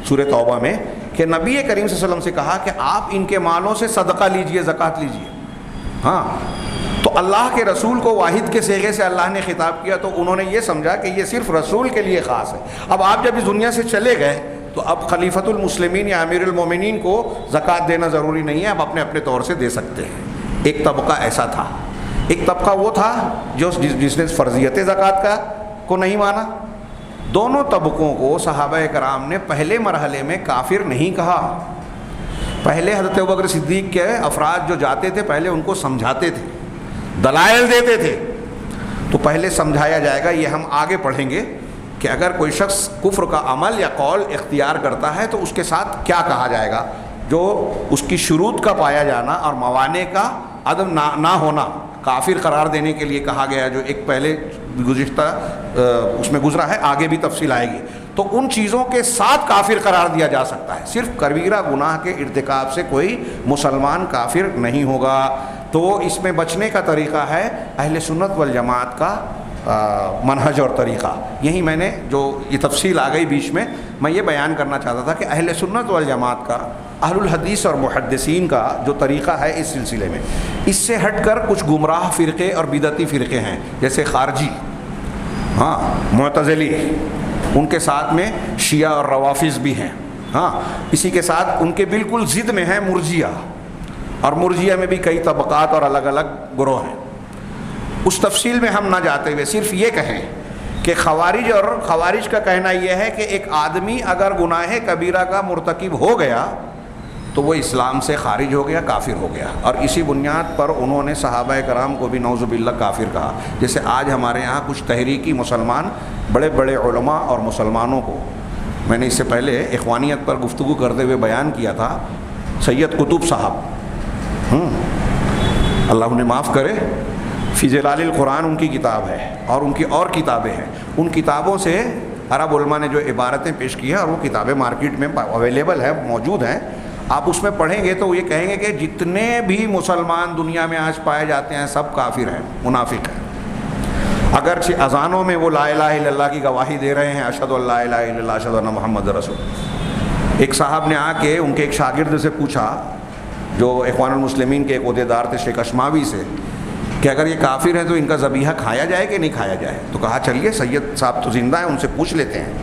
[SPEAKER 1] سورہ توبہ میں، کہ نبی کریم صلی اللہ علیہ وسلم سے کہا کہ آپ ان کے مالوں سے صدقہ لیجئے، زکوٰۃ لیجئے۔ ہاں، تو اللہ کے رسول کو واحد کے صیغے سے اللہ نے خطاب کیا تو انہوں نے یہ سمجھا کہ یہ صرف رسول کے لیے خاص ہے۔ اب آپ جب اس دنیا سے چلے گئے تو اب خلیفۃ المسلمین یا امیر المومنین کو زکوٰۃ دینا ضروری نہیں ہے، اب اپنے اپنے طور سے دے سکتے ہیں۔ ایک طبقہ ایسا تھا۔ ایک طبقہ وہ تھا جس نے فرضیت زکوٰۃ کا کو نہیں مانا. دونوں طبقوں کو صحابہ کرام نے پہلے مرحلے میں کافر نہیں کہا. پہلے حضرت ابوبکر صدیق کے افراد جو جاتے تھے پہلے ان کو سمجھاتے تھے, دلائل دیتے تھے. تو پہلے سمجھایا جائے گا, یہ ہم آگے پڑھیں گے کہ اگر کوئی شخص کفر کا عمل یا قول اختیار کرتا ہے تو اس کے ساتھ کیا کہا جائے گا. جو اس کی شروط کا پایا جانا اور موانع کا عدم نہ ہونا کافر قرار دینے کے لیے کہا گیا, جو ایک پہلے گزشتہ اس میں گزرا ہے, آگے بھی تفصیل آئے گی. تو ان چیزوں کے ساتھ کافر قرار دیا جا سکتا ہے. صرف کبیرہ گناہ کے ارتکاب سے کوئی مسلمان کافر نہیں ہوگا. تو اس میں بچنے کا طریقہ ہے اہل سنت والجماعت کا منہج اور طریقہ. یہی میں نے جو یہ تفصیل آ گئی بیچ میں یہ بیان کرنا چاہتا تھا کہ اہل سنت والجماعت کا, اہل الحدیث اور محدثین کا جو طریقہ ہے اس سلسلے میں, اس سے ہٹ کر کچھ گمراہ فرقے اور بدعتی فرقے ہیں جیسے خارجی, معتزلی, ان کے ساتھ میں شیعہ اور روافظ بھی ہیں. اسی کے ساتھ ان کے بالکل ضد میں ہیں مرجیہ, اور مرجیہ میں بھی کئی طبقات اور الگ الگ گروہ ہیں. اس تفصیل میں ہم نہ جاتے ہوئے صرف یہ کہیں کہ خوارج کا کہنا یہ ہے کہ ایک آدمی اگر گناہ کبیرہ کا مرتکب ہو گیا تو وہ اسلام سے خارج ہو گیا, کافر ہو گیا. اور اسی بنیاد پر انہوں نے صحابہ کرام کو بھی نعوذ باللہ کافر کہا. جیسے آج ہمارے یہاں کچھ تحریکی مسلمان بڑے بڑے علماء اور مسلمانوں کو, میں نے اس سے پہلے اخوانیت پر گفتگو کرتے ہوئے بیان کیا تھا, سید قطب صاحب, اللہ انہیں معاف کرے, فی ظلال القرآن ان کی کتاب ہے اور ان کی اور کتابیں ہیں. ان کتابوں سے عرب علماء نے جو عبارتیں پیش کی ہیں, اور وہ کتابیں مارکیٹ میں اویلیبل ہیں, موجود ہیں, آپ اس میں پڑھیں گے تو یہ کہیں گے کہ جتنے بھی مسلمان دنیا میں آج پائے جاتے ہیں سب کافر ہیں, منافق ہیں. اگرچہ اذانوں میں وہ لا الہ الا اللہ کی گواہی دے رہے ہیں, اشہد ان لا الہ الا اللہ اشہد ان محمد رسول. ایک صاحب نے آ کے ان کے ایک شاگرد سے پوچھا, جو اخوان المسلمین کے ایک عہدیدار تھے شیخ اشماوی سے, کہ اگر یہ کافر ہیں تو ان کا ذبیحہ کھایا جائے کہ نہیں کھایا جائے. تو کہا چلیے سید صاحب تو زندہ ہیں, ان سے پوچھ لیتے ہیں.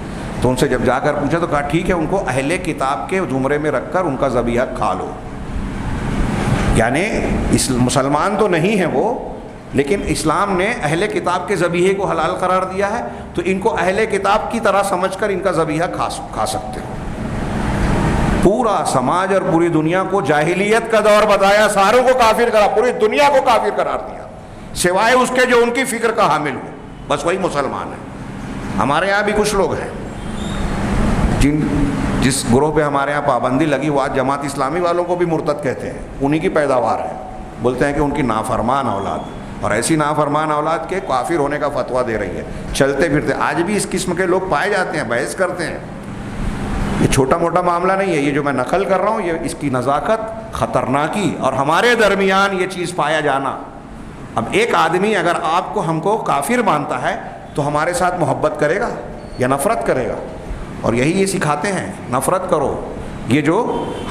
[SPEAKER 1] تو ان سے جب جا کر پوچھا تو کہا ٹھیک ہے, ان کو اہل کتاب کے زمرے میں رکھ کر ان کا ذبیحہ کھا لو. یعنی مسلمان تو نہیں ہیں وہ, لیکن اسلام نے اہل کتاب کے ذبیحے کو حلال قرار دیا ہے, تو ان کو اہل کتاب کی طرح سمجھ کر ان کا ذبیحہ کھا سکتے ہو. پورا سماج اور پوری دنیا کو جاہلیت کا دور بتایا, ساروں کو کافر کرا, پوری دنیا کو کافر قرار دیا, سوائے اس کے جو ان کی فکر کا حامل ہو, بس وہی مسلمان ہے. ہمارے یہاں بھی کچھ لوگ ہیں جس گروہ پہ ہمارے یہاں پابندی لگی وہ آج جماعت اسلامی والوں کو بھی مرتد کہتے ہیں, انہی کی پیداوار ہے. بولتے ہیں کہ ان کی نافرمان اولاد, اور ایسی نافرمان اولاد کے کافر ہونے کا فتویٰ دے رہی ہے. چلتے پھرتے آج بھی اس قسم کے لوگ پائے جاتے ہیں, بحث کرتے ہیں. یہ چھوٹا موٹا معاملہ نہیں ہے, یہ جو میں نقل کر رہا ہوں یہ اس کی نزاکت, خطرناکی, اور ہمارے درمیان یہ چیز پایا جانا. اب ایک آدمی اگر آپ کو ہم کو کافر مانتا ہے تو ہمارے ساتھ محبت کرے گا یا نفرت کرے گا؟ اور یہی یہ سکھاتے ہیں, نفرت کرو. یہ جو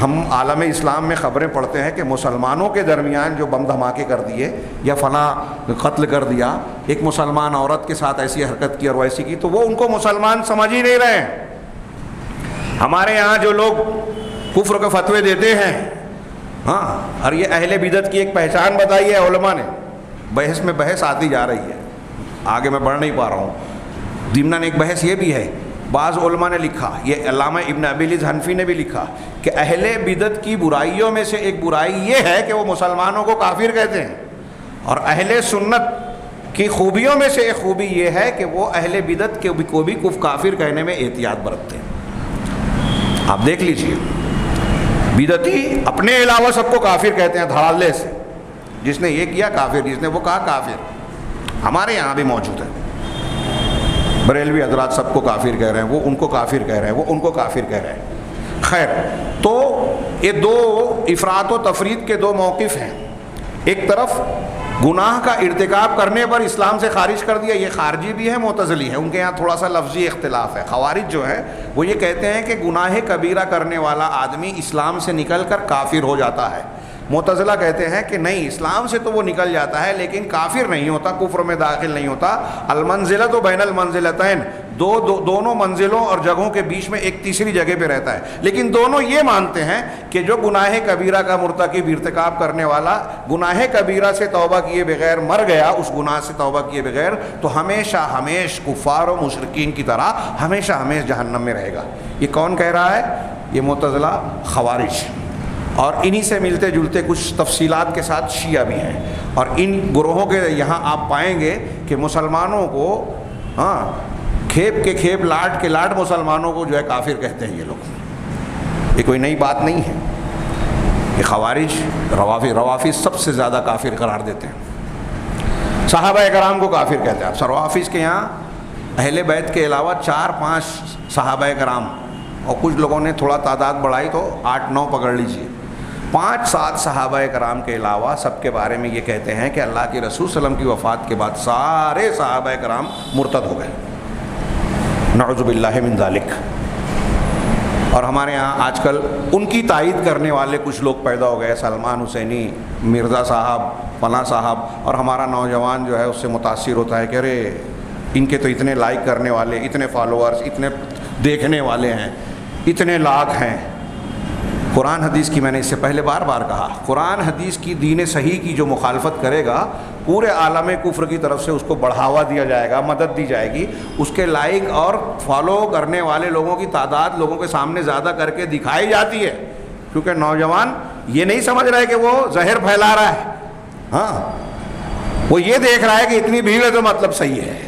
[SPEAKER 1] ہم عالم اسلام میں خبریں پڑھتے ہیں کہ مسلمانوں کے درمیان جو بم دھماکے کر دیے یا فلاں قتل کر دیا, ایک مسلمان عورت کے ساتھ ایسی حرکت کی اور ویسی کی, تو وہ ان کو مسلمان سمجھ ہی نہیں رہے ہیں. ہمارے یہاں جو لوگ کفر کے فتوے دیتے ہیں, اور یہ اہل بدعت کی ایک پہچان بتائی ہے علماء نے, بحث میں بحث آتی جا رہی ہے, آگے میں بڑھ نہیں پا رہا ہوں. ضمناً ایک بحث یہ بھی ہے, بعض علماء نے لکھا, یہ علامہ ابن ابی العز حنفی نے بھی لکھا, کہ اہل بدعت کی برائیوں میں سے ایک برائی یہ ہے کہ وہ مسلمانوں کو کافر کہتے ہیں, اور اہل سنت کی خوبیوں میں سے ایک خوبی یہ ہے کہ وہ اہل بدعت کو بھی کافر کہنے میں احتیاط برتتے ہیں. آپ دیکھ لیجئے, بدعتی اپنے علاوہ سب کو کافر کہتے ہیں دھڑالے سے, جس نے یہ کیا کافر, جس نے وہ کہا کافر. ہمارے یہاں بھی موجود ہے, بریلوی حضرات سب کو کافر کہہ رہے ہیں, وہ ان کو کافر کہہ رہے ہیں, وہ ان کو کافر کہہ رہے ہیں. خیر, تو یہ دو افراط و تفرید کے دو موقف ہیں. ایک طرف گناہ کا ارتکاب کرنے پر اسلام سے خارج کر دیا, یہ خارجی بھی ہے, معتزلی ہے, ان کے یہاں تھوڑا سا لفظی اختلاف ہے. خوارج جو ہے وہ یہ کہتے ہیں کہ گناہ کبیرہ کرنے والا آدمی اسلام سے نکل کر کافر ہو جاتا ہے, معتزلہ کہتے ہیں کہ نہیں، اسلام سے تو وہ نکل جاتا ہے لیکن کافر نہیں ہوتا، کفر میں داخل نہیں ہوتا. المنزلۃ بین المنزلتین، دونوں منزلوں اور جگہوں کے بیچ میں ایک تیسری جگہ پہ رہتا ہے. لیکن دونوں یہ مانتے ہیں کہ جو گناہ کبیرہ کا مرتکب ارتکاب کرنے والا گناہ کبیرہ سے توبہ کیے بغیر مر گیا، اس گناہ سے توبہ کیے بغیر، تو ہمیشہ کفار و مشرکین کی طرح ہمیشہ جہنم میں رہے گا. یہ کون کہہ رہا ہے؟ یہ معتزلہ، خوارج. اور انہی سے ملتے جلتے کچھ تفصیلات کے ساتھ شیعہ بھی ہیں. اور ان گروہوں کے یہاں آپ پائیں گے کہ مسلمانوں کو کھیپ کے کھیپ، لاٹ کے لاٹ مسلمانوں کو جو ہے کافر کہتے ہیں یہ لوگ. یہ کوئی نئی بات نہیں ہے. یہ خوارج، روافض سب سے زیادہ کافر قرار دیتے ہیں. صحابہ کرام کو کافر کہتے ہیں. اب روافض کے یہاں اہل بیت کے علاوہ 4-5 صحابہ کرام، اور کچھ لوگوں نے تھوڑا تعداد بڑھائی تو 8-9 پکڑ لیجئے، 5-7 صحابہ کرام کے علاوہ سب کے بارے میں یہ کہتے ہیں کہ اللہ کے رسول صلی اللہ علیہ وسلم کی وفات کے بعد سارے صحابہ کرام مرتد ہو گئے. نعوذ باللہ من ذالک. اور ہمارے ہاں آج کل ان کی تائید کرنے والے کچھ لوگ پیدا ہو گئے، سلمان حسینی، مرزا صاحب، فلاں صاحب، اور ہمارا نوجوان جو ہے اس سے متاثر ہوتا ہے کہ ارے ان کے تو اتنے لائک کرنے والے، اتنے فالوورز، اتنے دیکھنے والے ہیں، اتنے لاکھ ہیں. قرآن حدیث کی، میں نے اس سے پہلے بار بار کہا، قرآن حدیث کی دین صحیح کی جو مخالفت کرے گا، پورے عالم کفر کی طرف سے اس کو بڑھاوا دیا جائے گا، مدد دی جائے گی. اس کے لائک اور فالو کرنے والے لوگوں کی تعداد لوگوں کے سامنے زیادہ کر کے دکھائی جاتی ہے، کیونکہ نوجوان یہ نہیں سمجھ رہا ہے کہ وہ زہر پھیلا رہا ہے. ہاں، وہ یہ دیکھ رہا ہے کہ اتنی بھیڑ ہے تو مطلب صحیح ہے.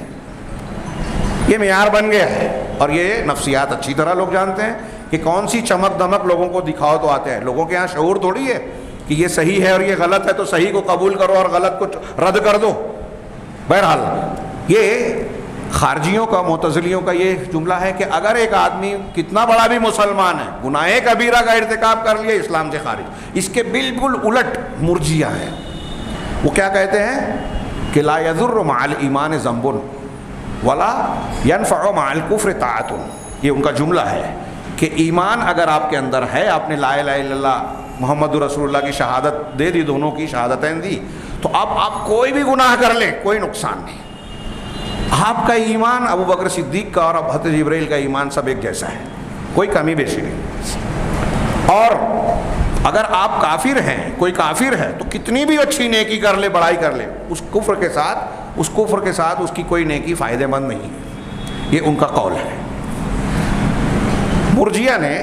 [SPEAKER 1] یہ معیار بن گیا ہے. اور یہ نفسیات اچھی طرح لوگ جانتے ہیں کہ کون سی چمک دمک لوگوں کو دکھاؤ تو آتے ہیں. لوگوں کے یہاں شعور تھوڑی ہے کہ یہ صحیح ہے اور یہ غلط ہے تو صحیح کو قبول کرو اور غلط کو رد کر دو. بہرحال یہ خارجیوں کا، معتزلیوں کا یہ جملہ ہے کہ اگر ایک آدمی کتنا بڑا بھی مسلمان ہے، گناہ کبیرہ کا ارتکاب کر لیا، اسلام سے خارج. اس کے بالکل الٹ مرجیہ ہیں. وہ کیا کہتے ہیں کہ لا یضر مع الایمان ذنب ولا ينفع مع الكفر طاعت. یہ ان کا جملہ ہے کہ ایمان اگر آپ کے اندر ہے، آپ نے لا الہ الا اللہ محمد رسول اللہ کی شہادت دے دی، دونوں کی شہادتیں دی، تو اب آپ کوئی بھی گناہ کر لیں کوئی نقصان نہیں. آپ کا ایمان ابو بکر صدیق کا اور حضرت جبرائیل کا ایمان سب ایک جیسا ہے، کوئی کمی بیشی نہیں. اور اگر آپ کافر ہیں، کوئی کافر ہے تو کتنی بھی اچھی نیکی کر لے، بڑائی کر لے، اس کفر کے ساتھ اس کی کوئی نیکی فائدہ مند نہیں ہے. یہ ان کا قول ہے. مرجیہ نے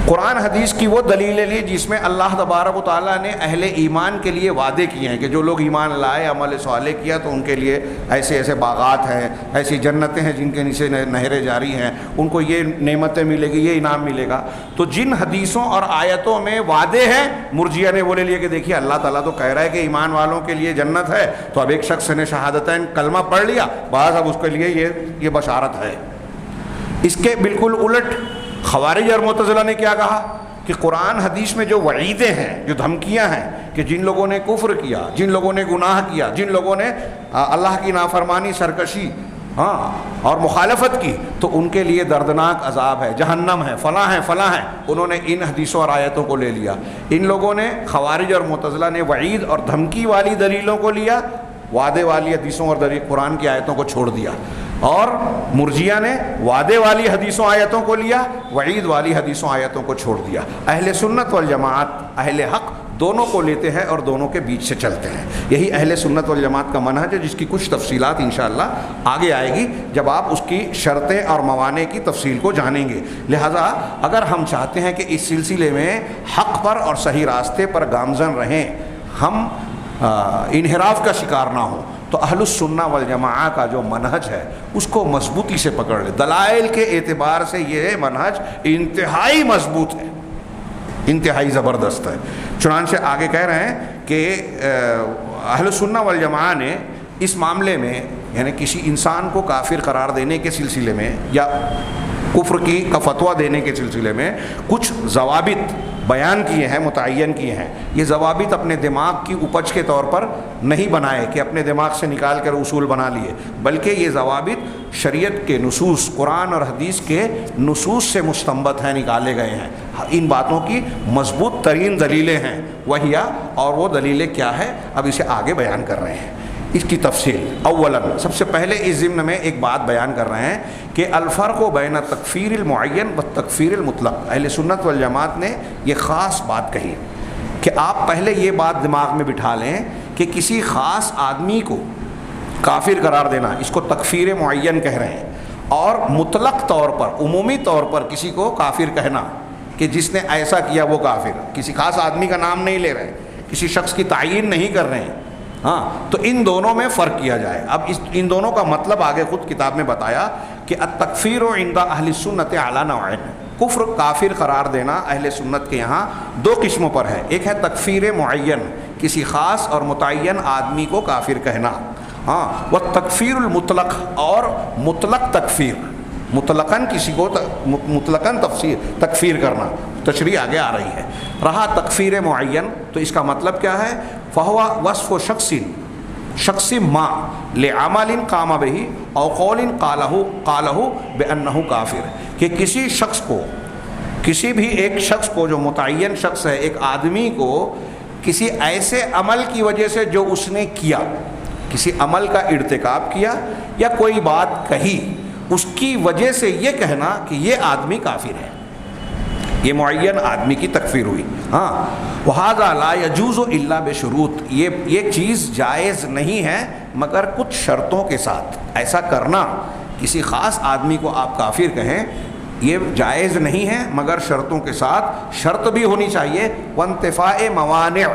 [SPEAKER 1] قرآن حدیث کی وہ دلیلیں لی جس میں اللہ تبارک و تعالیٰ نے اہل ایمان کے لیے وعدے کیے ہیں کہ جو لوگ ایمان لائے، عمل صالح کیا، تو ان کے لیے ایسے ایسے باغات ہیں، ایسی جنتیں ہیں جن کے نیچے نہریں جاری ہیں، ان کو یہ نعمتیں ملے گی، یہ انعام ملے گا. تو جن حدیثوں اور آیتوں میں وعدے ہیں، مرجیہ نے بولے لیے کہ دیکھیے اللہ تعالیٰ تو کہہ رہا ہے کہ ایمان والوں کے لیے جنت ہے، تو اب ایک شخص نے شہادتین کلمہ پڑھ لیا، بعض اب اس کے لیے یہ بشارت ہے. اس کے بالکل الٹ خوارج اور معتزلہ نے کیا کہا کہ قرآن حدیث میں جو وعیدیں ہیں، جو دھمکیاں ہیں کہ جن لوگوں نے کفر کیا، جن لوگوں نے گناہ کیا، جن لوگوں نے اللہ کی نافرمانی، سرکشی اور مخالفت کی، تو ان کے لیے دردناک عذاب ہے، جہنم ہے، فلاں ہے، فلاں ہے. انہوں نے ان حدیثوں اور آیتوں کو لے لیا. ان لوگوں نے، خوارج اور معتزلہ نے، وعید اور دھمکی والی دلیلوں کو لیا، وعدے والی حدیثوں اور قرآن کی آیتوں کو چھوڑ دیا. اور مرجیہ نے وعدے والی حدیثوں آیتوں کو لیا، وعید والی حدیثوں آیتوں کو چھوڑ دیا. اہل سنت والجماعت، اہل حق دونوں کو لیتے ہیں اور دونوں کے بیچ سے چلتے ہیں. یہی اہل سنت والجماعت کا منہج ہے، جس کی کچھ تفصیلات انشاءاللہ آگے آئے گی جب آپ اس کی شرطیں اور موانع کی تفصیل کو جانیں گے. لہٰذا اگر ہم چاہتے ہیں کہ اس سلسلے میں حق پر اور صحیح راستے پر گامزن رہیں، ہم انحراف کا شکار نہ ہوں، تو اہل السنہ والجماعہ کا جو منہج ہے اس کو مضبوطی سے پکڑ لے. دلائل کے اعتبار سے یہ منہج انتہائی مضبوط ہے، انتہائی زبردست ہے. چنانچہ آگے کہہ رہے ہیں کہ اہل السنہ والجماعہ نے اس معاملے میں، یعنی کسی انسان کو کافر قرار دینے کے سلسلے میں یا کفر کا فتویٰ دینے کے سلسلے میں کچھ ضوابط بیان کیے ہیں، متعین کیے ہیں، یہ ضوابط اپنے دماغ کی اپج کے طور پر نہیں بنائے کہ اپنے دماغ سے نکال کر اصول بنا لیے، بلکہ یہ ضوابط شریعت کے نصوص، قرآن اور حدیث کے نصوص سے مستنبط ہیں، نکالے گئے ہیں۔ ان باتوں کی مضبوط ترین دلیلیں ہیں وہی، اور وہ دلیلیں کیا ہے اب اسے آگے بیان کر رہے ہیں، اس کی تفصیل۔ اولاً سب سے پہلے اس ضمن میں ایک بات بیان کر رہے ہیں کہ الفرق بین تکفیر المعین و تکفیر المطلق۔ اہل سنت والجماعت نے یہ خاص بات کہی کہ آپ پہلے یہ بات دماغ میں بٹھا لیں کہ کسی خاص آدمی کو کافر قرار دینا، اس کو تکفیر معین کہہ رہے ہیں، اور مطلق طور پر، عمومی طور پر کسی کو کافر کہنا کہ جس نے ایسا کیا وہ کافر، کسی خاص آدمی کا نام نہیں لے رہے، کسی شخص کی تعیین نہیں کر رہے ہیں۔ ہاں، تو ان دونوں میں فرق کیا جائے۔ اب ان دونوں کا مطلب آگے خود کتاب میں بتایا کہ التکفیر عند اہل سنت علی نوعین، کفر کافر قرار دینا اہل سنت کے یہاں دو قسموں پر ہے۔ ایک ہے تکفیر معین، کسی خاص اور متعین آدمی کو کافر کہنا، ہاں، وہ تکفیر المطلق، اور مطلق تکفیر، مطلقاً کسی کو مطلقاً تکفیر کرنا، تشریح آگے آ رہی ہے۔ رہا تکفیر معین، تو اس کا مطلب کیا ہے؟ فہو وصف شخص ما لعمل قام به او قول قالہ بانہ کافر، کہ کسی شخص کو، کسی بھی ایک شخص کو جو متعین شخص ہے، ایک آدمی کو کسی ایسے عمل کی وجہ سے جو اس نے کیا، کسی عمل کا ارتکاب کیا یا کوئی بات کہی، اس کی وجہ سے یہ کہنا کہ یہ آدمی کافر ہے، یہ معین آدمی کی تکفیر ہوئی۔ ہاں، وَهَذَا لَا يَجُوزُ إِلَّا بِشُرُوط، یہ چیز جائز نہیں ہے مگر کچھ شرطوں کے ساتھ۔ ایسا کرنا، کسی خاص آدمی کو آپ کافر کہیں، یہ جائز نہیں ہے مگر شرطوں کے ساتھ۔ شرط بھی ہونی چاہیے وانتفاء موانع،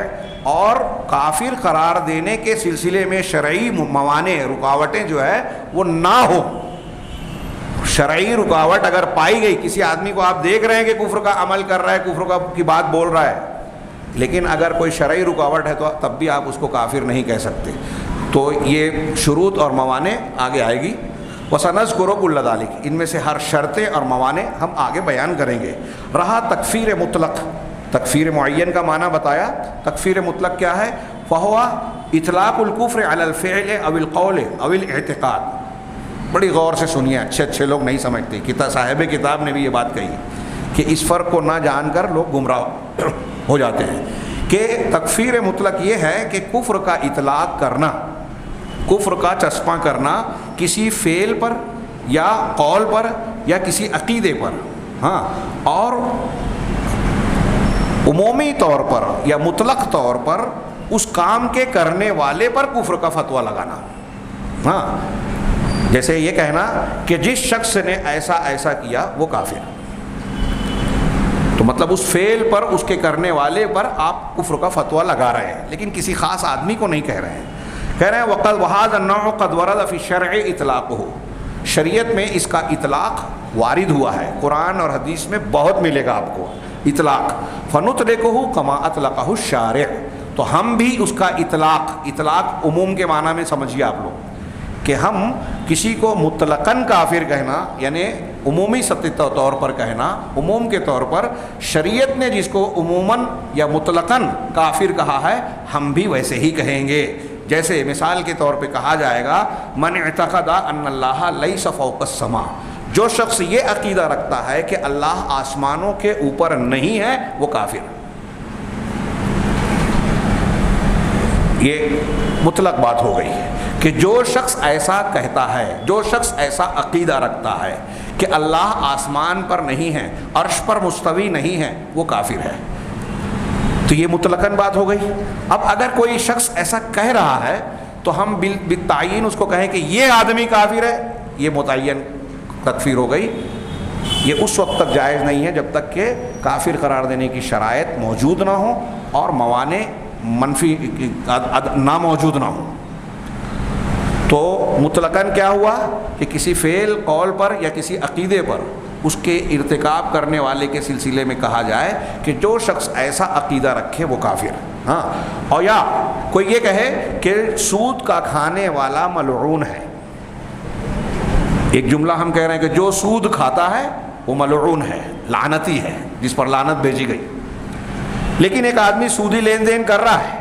[SPEAKER 1] اور کافر قرار دینے کے سلسلے میں شرعی موانع، رکاوٹیں جو ہے وہ نہ ہو۔ شرعی رکاوٹ اگر پائی گئی، کسی آدمی کو آپ دیکھ رہے ہیں کہ کفر کا عمل کر رہا ہے، کفر کی بات بول رہا ہے، لیکن اگر کوئی شرعی رکاوٹ ہے تو تب بھی آپ اس کو کافر نہیں کہہ سکتے۔ تو یہ شروط اور موانع آگے آئے گی۔ وَسَنَذْكُرُ كُلَّ ذَلِكَ، ان میں سے ہر شرطیں اور موانع ہم آگے بیان کریں گے۔ رہا تکفیر مطلق، تکفیر معین کا معنی بتایا۔ تکفیر مطلق کیا ہے؟ فَهُوَ اطلاق الکفر علی الفعل او القول او الاعتقاد۔ بڑی غور سے سنیے، اچھے لوگ نہیں سمجھتے، صاحب کتاب نے بھی یہ بات کہی کہ اس فرق کو نہ جان کر لوگ گمراہ ہو جاتے ہیں، کہ تکفیر مطلق یہ ہے کہ کفر کا اطلاق کرنا، کفر کا چسپاں کرنا کسی فعل پر یا قول پر یا کسی عقیدے پر، ہاں، اور عمومی طور پر یا مطلق طور پر اس کام کے کرنے والے پر کفر کا فتویٰ لگانا۔ ہاں، جیسے یہ کہنا کہ جس شخص نے ایسا ایسا کیا وہ کافر، تو مطلب اس فعل پر، اس کے کرنے والے پر آپ کفر کا فتویٰ لگا رہے ہیں، لیکن کسی خاص آدمی کو نہیں کہہ رہے ہیں۔ کہہ رہے ہیں وَقَدْ وَهَذَا النَّوْعُ قَدْ وَرَدَ فِي الشَّرْعِ اطلاقُهُ، شریعت میں اس کا اطلاق وارد ہوا ہے، قرآن اور حدیث میں بہت ملے گا آپ کو اطلاق۔ فَنُطْلِقُهُ كَمَا أَطْلَقَهُ الشَّارِعُ، تو ہم بھی اس کا اطلاق عموم کے معنی میں سمجھیے آپ لوگ، کہ ہم کسی کو مطلقاً کافر کہنا، یعنی عمومی سطح طور پر کہنا، عموم کے طور پر شریعت نے جس کو عموماً یا مطلقاً کافر کہا ہے، ہم بھی ویسے ہی کہیں گے۔ جیسے مثال کے طور پہ کہا جائے گا من اعتقد ان اللہ لیس فوق السماء، جو شخص یہ عقیدہ رکھتا ہے کہ اللہ آسمانوں کے اوپر نہیں ہے وہ کافر۔ یہ مطلق بات ہو گئی ہے کہ جو شخص ایسا کہتا ہے، جو شخص ایسا عقیدہ رکھتا ہے کہ اللہ آسمان پر نہیں ہے، عرش پر مستوی نہیں ہے، وہ کافر ہے۔ تو یہ مطلقاً بات ہو گئی۔ اب اگر کوئی شخص ایسا کہہ رہا ہے تو ہم بالتعین اس کو کہیں کہ یہ آدمی کافر ہے، یہ متعین تکفیر ہو گئی۔ یہ اس وقت تک جائز نہیں ہے جب تک کہ کافر قرار دینے کی شرائط موجود نہ ہوں اور موانع منفی ناموجود نہ ہوں۔ تو مطلقاً کیا ہوا کہ کسی فعل، قول پر یا کسی عقیدے پر اس کے ارتکاب کرنے والے کے سلسلے میں کہا جائے کہ جو شخص ایسا عقیدہ رکھے وہ کافر۔ ہاں، اور یا کوئی یہ کہے کہ سود کا کھانے والا ملعون ہے، ایک جملہ ہم کہہ رہے ہیں کہ جو سود کھاتا ہے وہ ملعون ہے، لعنتی ہے، جس پر لعنت بھیجی گئی۔ لیکن ایک آدمی سودی لین دین کر رہا ہے،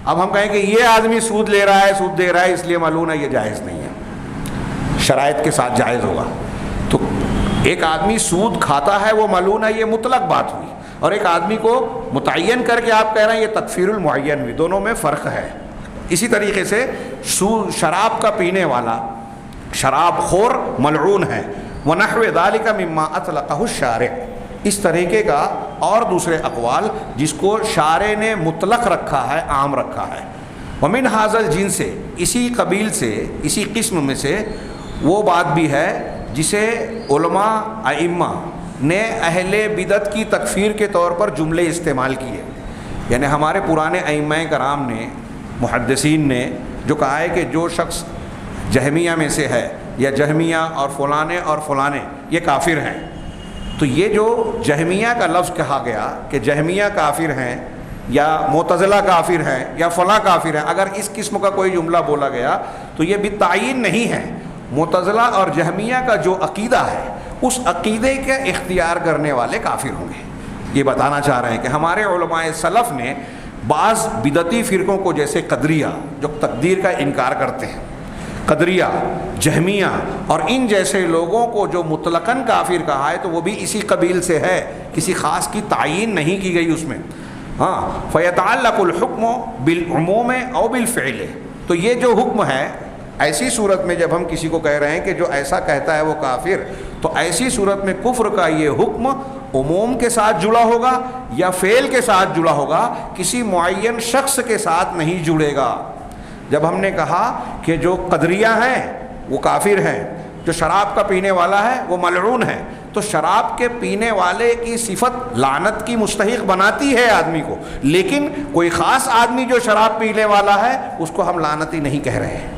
[SPEAKER 1] اب ہم کہیں کہ یہ آدمی سود لے رہا ہے، سود دے رہا ہے، اس لیے ملعون ہے، یہ جائز نہیں ہے، شرائط کے ساتھ جائز ہوگا۔ تو ایک آدمی سود کھاتا ہے وہ ملعون ہے، یہ مطلق بات ہوئی، اور ایک آدمی کو متعین کر کے آپ کہہ رہے ہیں یہ تکفیر المعین ہوئی، دونوں میں فرق ہے۔ اسی طریقے سے شراب کا پینے والا، شراب خور ملعون ہے، وَنَحْوِ ذَلِكَ مِمَّا أَطْلَقَهُ الشَّارِعُ، اس طریقے کا اور دوسرے اقوال جس کو شارع نے مطلق رکھا ہے، عام رکھا ہے۔ وَمِنْ هَذَا الْجِنْسِ، اسی قبیل سے، اسی قسم میں سے وہ بات بھی ہے جسے علماء ائمہ نے اہل بدعت کی تکفیر کے طور پر جملے استعمال کیے، یعنی ہمارے پرانے ائمہ کرام نے، محدثین نے جو کہا ہے کہ جو شخص جہمیہ میں سے ہے یا جہمیہ اور فلانے یہ کافر ہیں، تو یہ جو جہمیہ کا لفظ کہا گیا کہ جہمیہ کافر ہیں یا معتزلہ کافر ہیں یا فلاں کافر ہیں، اگر اس قسم کا کوئی جملہ بولا گیا تو یہ بالتعیین نہیں ہے۔ معتزلہ اور جہمیہ کا جو عقیدہ ہے اس عقیدے کے اختیار کرنے والے کافر ہوں گے۔ یہ بتانا چاہ رہے ہیں کہ ہمارے علماء سلف نے بعض بدعتی فرقوں کو، جیسے قدریہ جو تقدیر کا انکار کرتے ہیں، قدریہ، جہمیہ اور ان جیسے لوگوں کو جو مطلقاً کافر کہا ہے تو وہ بھی اسی قبیل سے ہے، کسی خاص کی تعیین نہیں کی گئی اس میں۔ ہاں، فَيَتَعَلَّقُ الْحُكْمُ بِالْعُمُومِ أَوْ بِالْفِعْلِ، تو یہ جو حکم ہے ایسی صورت میں جب ہم کسی کو کہہ رہے ہیں کہ جو ایسا کہتا ہے وہ کافر، تو ایسی صورت میں کفر کا یہ حکم عموم کے ساتھ جڑا ہوگا یا فعل کے ساتھ جڑا ہوگا، کسی معین شخص کے ساتھ نہیں جڑے گا۔ جب ہم نے کہا کہ جو قدریہ ہیں وہ کافر ہیں، جو شراب کا پینے والا ہے وہ ملعون ہے، تو شراب کے پینے والے کی صفت لعنت کی مستحق بناتی ہے آدمی کو، لیکن کوئی خاص آدمی جو شراب پینے والا ہے اس کو ہم لعنتی نہیں کہہ رہے ہیں،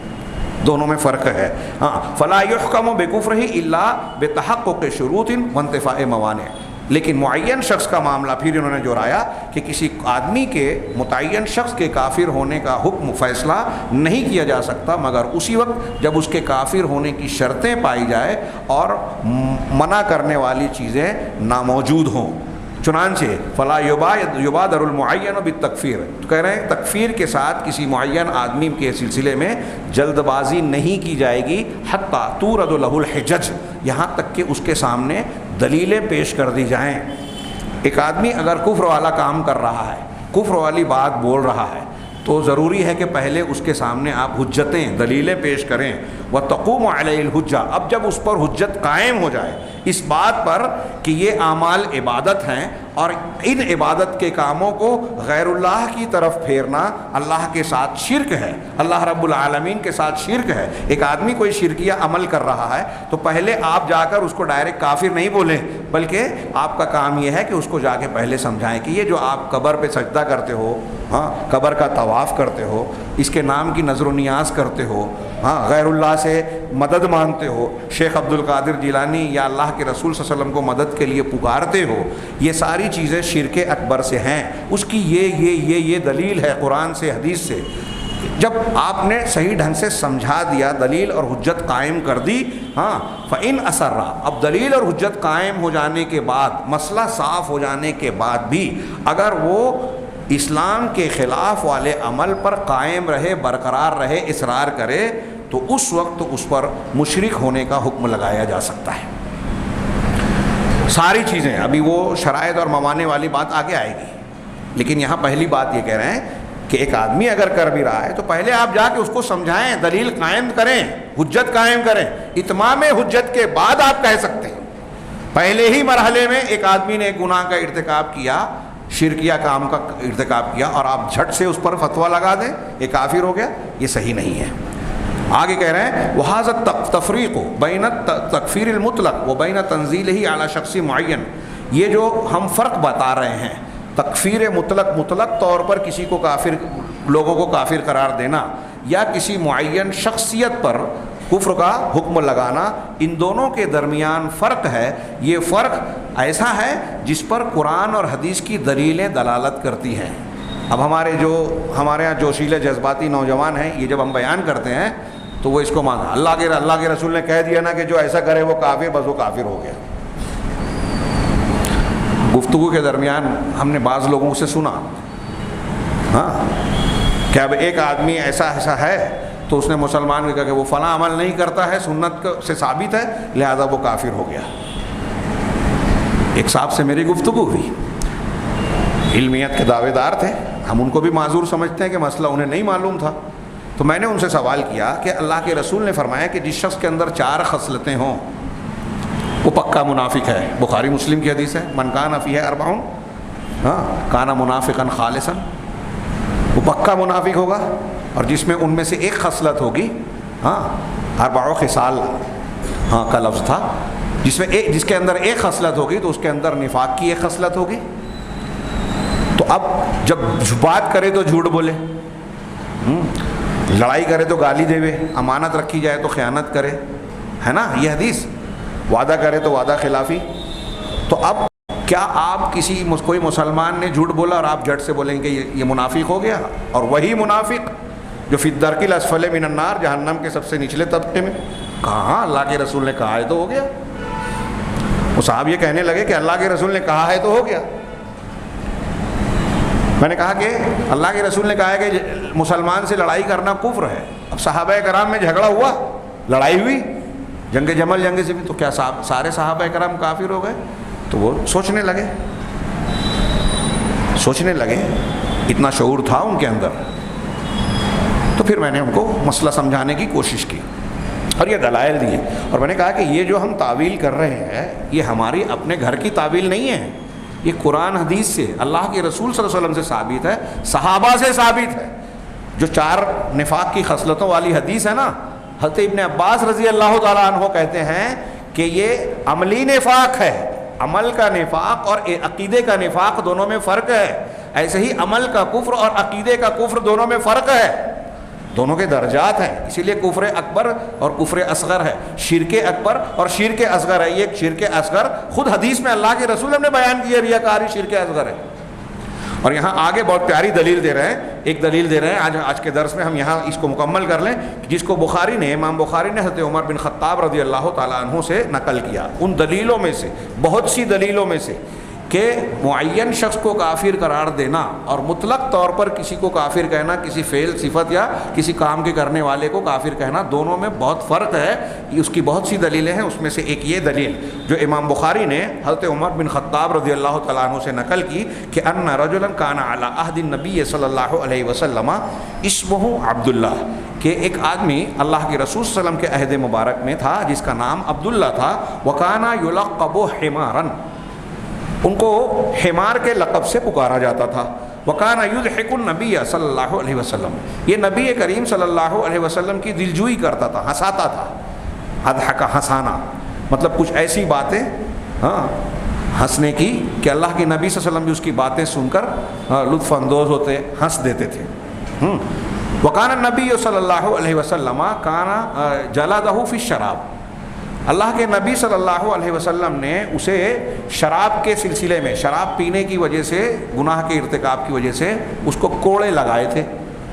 [SPEAKER 1] دونوں میں فرق ہے۔ ہاں، فلا یحکم بکفرہ الا بتحقق شروط وانتفاء موانع، لیکن معین شخص کا معاملہ پھر انہوں نے جوڑایا کہ کسی آدمی کے متعین شخص کے کافر ہونے کا حکم فیصلہ نہیں کیا جا سکتا مگر اسی وقت جب اس کے کافر ہونے کی شرطیں پائی جائے اور منع کرنے والی چیزیں ناموجود ہوں۔ چنانچہ فلا یبادر المعین بالتکفیر، تو کہہ رہے ہیں تکفیر کے ساتھ کسی معین آدمی کے سلسلے میں جلد بازی نہیں کی جائے گی، حتی تورد لہ الحجج، یہاں تک کہ اس کے سامنے دلیلیں پیش کر دی جائیں۔ ایک آدمی اگر کفر والا کام کر رہا ہے، کفر والی بات بول رہا ہے، تو ضروری ہے کہ پہلے اس کے سامنے آپ حجتیں، دلیلیں پیش کریں۔ وَتَقُومُ عَلَيْهِ الْحُجَّةُ، اب جب اس پر حجت قائم ہو جائے اس بات پر کہ یہ اعمال عبادت ہیں اور ان عبادت کے کاموں کو غیر اللہ کی طرف پھیرنا اللہ کے ساتھ شرک ہے، اللہ رب العالمین کے ساتھ شرک ہے، ایک آدمی کوئی شرکیہ عمل کر رہا ہے تو پہلے آپ جا کر اس کو ڈائریکٹ کافر نہیں بولیں، بلکہ آپ کا کام یہ ہے کہ اس کو جا کے پہلے سمجھائیں کہ یہ جو آپ قبر پہ سجدہ کرتے ہو، ہاں، قبر کا طواف کرتے ہو، اس کے نام کی نظر و نیاز کرتے ہو، ہاں، غیر اللہ سے مدد مانگتے ہو، شیخ عبد القادر جیلانی یا اللہ کے رسول صلی اللہ علیہ وسلم کو مدد کے لیے پکارتے ہو، یہ ساری چیزیں شرک اکبر سے ہیں، اس کی یہ دلیل ہے قرآن سے، حدیث سے۔ جب آپ نے صحیح ڈھنگ سے سمجھا دیا، دلیل اور حجت قائم کر دی، ہاں، فَإِنْ أَسَرَّ، اب دلیل اور حجت قائم ہو جانے کے بعد، مسئلہ صاف ہو جانے کے بعد بھی اگر وہ اسلام کے خلاف والے عمل پر قائم رہے، برقرار رہے، اصرار کرے، تو اس وقت اس پر مشرک ہونے کا حکم لگایا جا سکتا ہے۔ ساری چیزیں، ابھی وہ شرائط اور موانع والی بات آگے آئے گی، لیکن یہاں پہلی بات یہ کہہ رہے ہیں کہ ایک آدمی اگر کر بھی رہا ہے تو پہلے آپ جا کے اس کو سمجھائیں، دلیل قائم کریں، حجت قائم کریں، اتمام حجت کے بعد آپ کہہ سکتے ہیں۔ پہلے ہی مرحلے میں ایک آدمی نے ایک گناہ کا ارتکاب کیا، شرکیہ کام کا ارتکاب کیا، اور آپ جھٹ سے اس پر فتویٰ لگا دیں یہ کافر ہو گیا، یہ صحیح نہیں ہے۔ آگے کہہ رہے ہیں وَهَذَا التَّفْرِيقُ بَيْنَ التَّكْفِيرِ الْمُطْلَقِ وَبَيْنَ تَنزِيلِهِ عَلَى شَخْصٍ مُعَيَّنٍ، یہ جو ہم فرق بتا رہے ہیں، تکفیر مطلق طور پر کسی کو کافر، لوگوں کو کافر قرار دینا، یا کسی معین شخصیت پر کفر کا حکم لگانا، ان دونوں کے درمیان فرق ہے۔ یہ فرق ایسا ہے جس پر قرآن اور حدیث کی دلیلیں دلالت کرتی ہیں۔ اب ہمارے یہاں جوشیلے جذباتی نوجوان ہیں، یہ جب ہم بیان کرتے ہیں تو وہ اس کو مانا، اللہ کے رسول نے کہہ دیا نا کہ جو ایسا کرے وہ کافر، بس وہ کافر ہو گیا۔ گفتگو کے درمیان ہم نے بعض لوگوں سے سنا ہاں کہ اب ایک آدمی ایسا ہے تو اس نے مسلمان کو کہا کہ وہ فلاں عمل نہیں کرتا ہے، سنت سے ثابت ہے، لہذا وہ کافر ہو گیا۔ ایک صاحب سے میری گفتگو ہوئی، علمیت کے دعوے دار تھے، ہم ان کو بھی معذور سمجھتے ہیں کہ مسئلہ انہیں نہیں معلوم تھا، تو میں نے ان سے سوال کیا کہ اللہ کے رسول نے فرمایا کہ جس شخص کے اندر 4 خصلتیں ہوں وہ پکا منافق ہے۔ بخاری مسلم کی حدیث ہے، من کان فیہ 4 کان منافقا خالصا، وہ پکا منافق ہوگا، اور جس میں ان میں سے ایک خصلت ہوگی 4 خصال کا لفظ تھا، جس کے اندر ایک خصلت ہوگی تو اس کے اندر نفاق کی ایک خصلت ہوگی۔ تو اب جب بات کرے تو جھوٹ بولے، لڑائی کرے تو گالی دے، امانت رکھی جائے تو خیانت کرے، ہے نا یہ حدیث، وعدہ کرے تو وعدہ خلافی۔ تو اب کیا آپ کوئی مسلمان نے جھوٹ بولا اور آپ جھٹ سے بولیں گے یہ منافق ہو گیا؟ اور وہی منافق جو فی الدرک الاسفل من النار، جہنم کے سب سے نچلے طبقے میں، کہاں اللہ کے رسول نے کہا ہے تو ہو گیا۔ وہ صاحب یہ کہنے لگے کہ اللہ کے رسول نے کہا ہے تو ہو گیا۔ میں نے کہا کہ اللہ کے رسول نے کہا ہے کہ مسلمان سے لڑائی کرنا کفر ہے۔ اب صحابہ کرام میں جھگڑا ہوا، لڑائی ہوئی، جنگ جمل جنگ سے بھی، تو کیا سارے صحابہ کرام کافر ہو گئے؟ تو وہ سوچنے لگے، اتنا شعور تھا ان کے اندر۔ تو پھر میں نے ان کو مسئلہ سمجھانے کی کوشش کی اور یہ دلائل دیے، اور میں نے کہا کہ یہ جو ہم تعویل کر رہے ہیں یہ ہماری اپنے گھر کی تعویل نہیں ہے، یہ قرآن حدیث سے، اللہ کے رسول صلی اللہ علیہ وسلم سے ثابت ہے، صحابہ سے ثابت ہے۔ جو 4 نفاق کی خصلتوں والی حدیث ہے نا، حضرت ابن عباس رضی اللہ تعالیٰ عنہ کہتے ہیں کہ یہ عملی نفاق ہے، عمل کا نفاق اور عقیدے کا نفاق دونوں میں فرق ہے۔ ایسے ہی عمل کا کفر اور عقیدے کا کفر دونوں میں فرق ہے، دونوں کے درجات ہیں، اسی لیے کفر اکبر اور کفر اصغر ہے، شرک اکبر اور شرک اصغر ہے۔ یہ شرک اصغر خود حدیث میں اللہ کے رسول نے بیان کیا، ریاکاری شرک اصغر ہے۔ اور یہاں آگے بہت پیاری دلیل دے رہے ہیں، ایک دلیل دے رہے ہیں آج کے درس میں، ہم یہاں اس کو مکمل کر لیں، جس کو امام بخاری نے حضرت عمر بن خطاب رضی اللہ تعالیٰ عنہ سے نقل کیا۔ ان دلیلوں میں سے، بہت سی دلیلوں میں سے، کہ معین شخص کو کافر قرار دینا اور مطلق طور پر کسی کو کافر کہنا، کسی فعل صفت یا کسی کام کے کرنے والے کو کافر کہنا، دونوں میں بہت فرق ہے۔ اس کی بہت سی دلیلیں ہیں، اس میں سے ایک یہ دلیل جو امام بخاری نے حضرت عمر بن خطاب رضی اللہ تعالیٰ عنہ سے نقل کی کہ ان رجلا کان علی عہد النبی صلی اللہ علیہ وسلم اسمہ عبداللہ، کہ ایک آدمی اللہ کے رسول صلی اللہ علیہ وسلم کے عہد مبارک میں تھا جس کا نام عبداللہ تھا، وکانا یلقب حمارا، ان کو حمار کے لقب سے پکارا جاتا تھا، وکانا یضحک النبی صلی اللہ علیہ وسلم، یہ نبی کریم صلی اللہ علیہ وسلم کی دلجوئی کرتا تھا، ہنساتا تھا۔ اضحک ہنسانا مطلب کچھ ایسی باتیں ہنسنے کی کہ اللہ کے نبی صلی اللہ علیہ وسلم بھی اس کی باتیں سن کر لطف اندوز ہوتے، ہنس دیتے تھے۔ وکانا النبی صلی اللہ علیہ وسلم کانا جلدہ فی الشراب، اللہ کے نبی صلی اللہ علیہ وسلم نے اسے شراب کے سلسلے میں، شراب پینے کی وجہ سے، گناہ کے ارتکاب کی وجہ سے اس کو کوڑے لگائے تھے،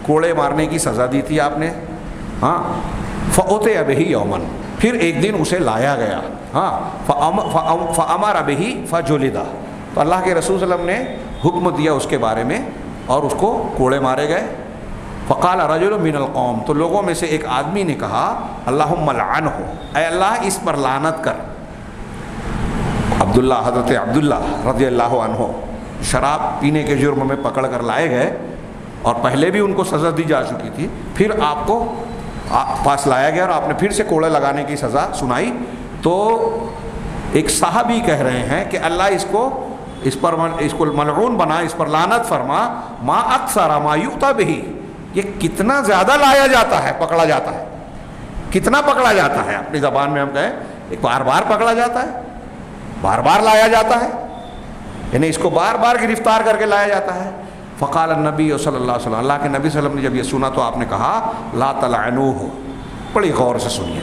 [SPEAKER 1] کوڑے مارنے کی سزا دی تھی آپ نے۔ فأتي به یوما، پھر ایک دن اسے لایا گیا، فأمر به فجلد، تو اللہ کے رسول صلی اللہ علیہ وسلم نے حکم دیا اس کے بارے میں اور اس کو کوڑے مارے گئے۔ فقال رجل من القوم، تو لوگوں میں سے ایک آدمی نے کہا اللہم لعنہ، اے اللہ اس پر لعنت کر۔ عبداللہ، حضرت عبداللہ رضی اللہ عنہ شراب پینے کے جرم میں پکڑ کر لائے گئے، اور پہلے بھی ان کو سزا دی جا چکی تھی، پھر آپ کو پاس لایا گیا اور آپ نے پھر سے کوڑے لگانے کی سزا سنائی۔ تو ایک صحابی کہہ رہے ہیں کہ اللہ اس کو ملعون بنا، اس پر لعنت فرما، ما اکثر ما یؤتی بہ، یہ کتنا زیادہ لایا جاتا ہے، پکڑا جاتا ہے، کتنا پکڑا جاتا ہے، اپنی زبان میں ہم کہیں ایک بار بار پکڑا جاتا ہے، بار بار لایا جاتا ہے، یعنی اس کو بار بار گرفتار کر کے لایا جاتا ہے۔ فقال النبی صلی اللہ علیہ وسلم، اللہ کے نبی صلی اللہ علیہ وسلم نے جب یہ سنا تو آپ نے کہا لا تلعنوہ، بڑی غور سے سنیے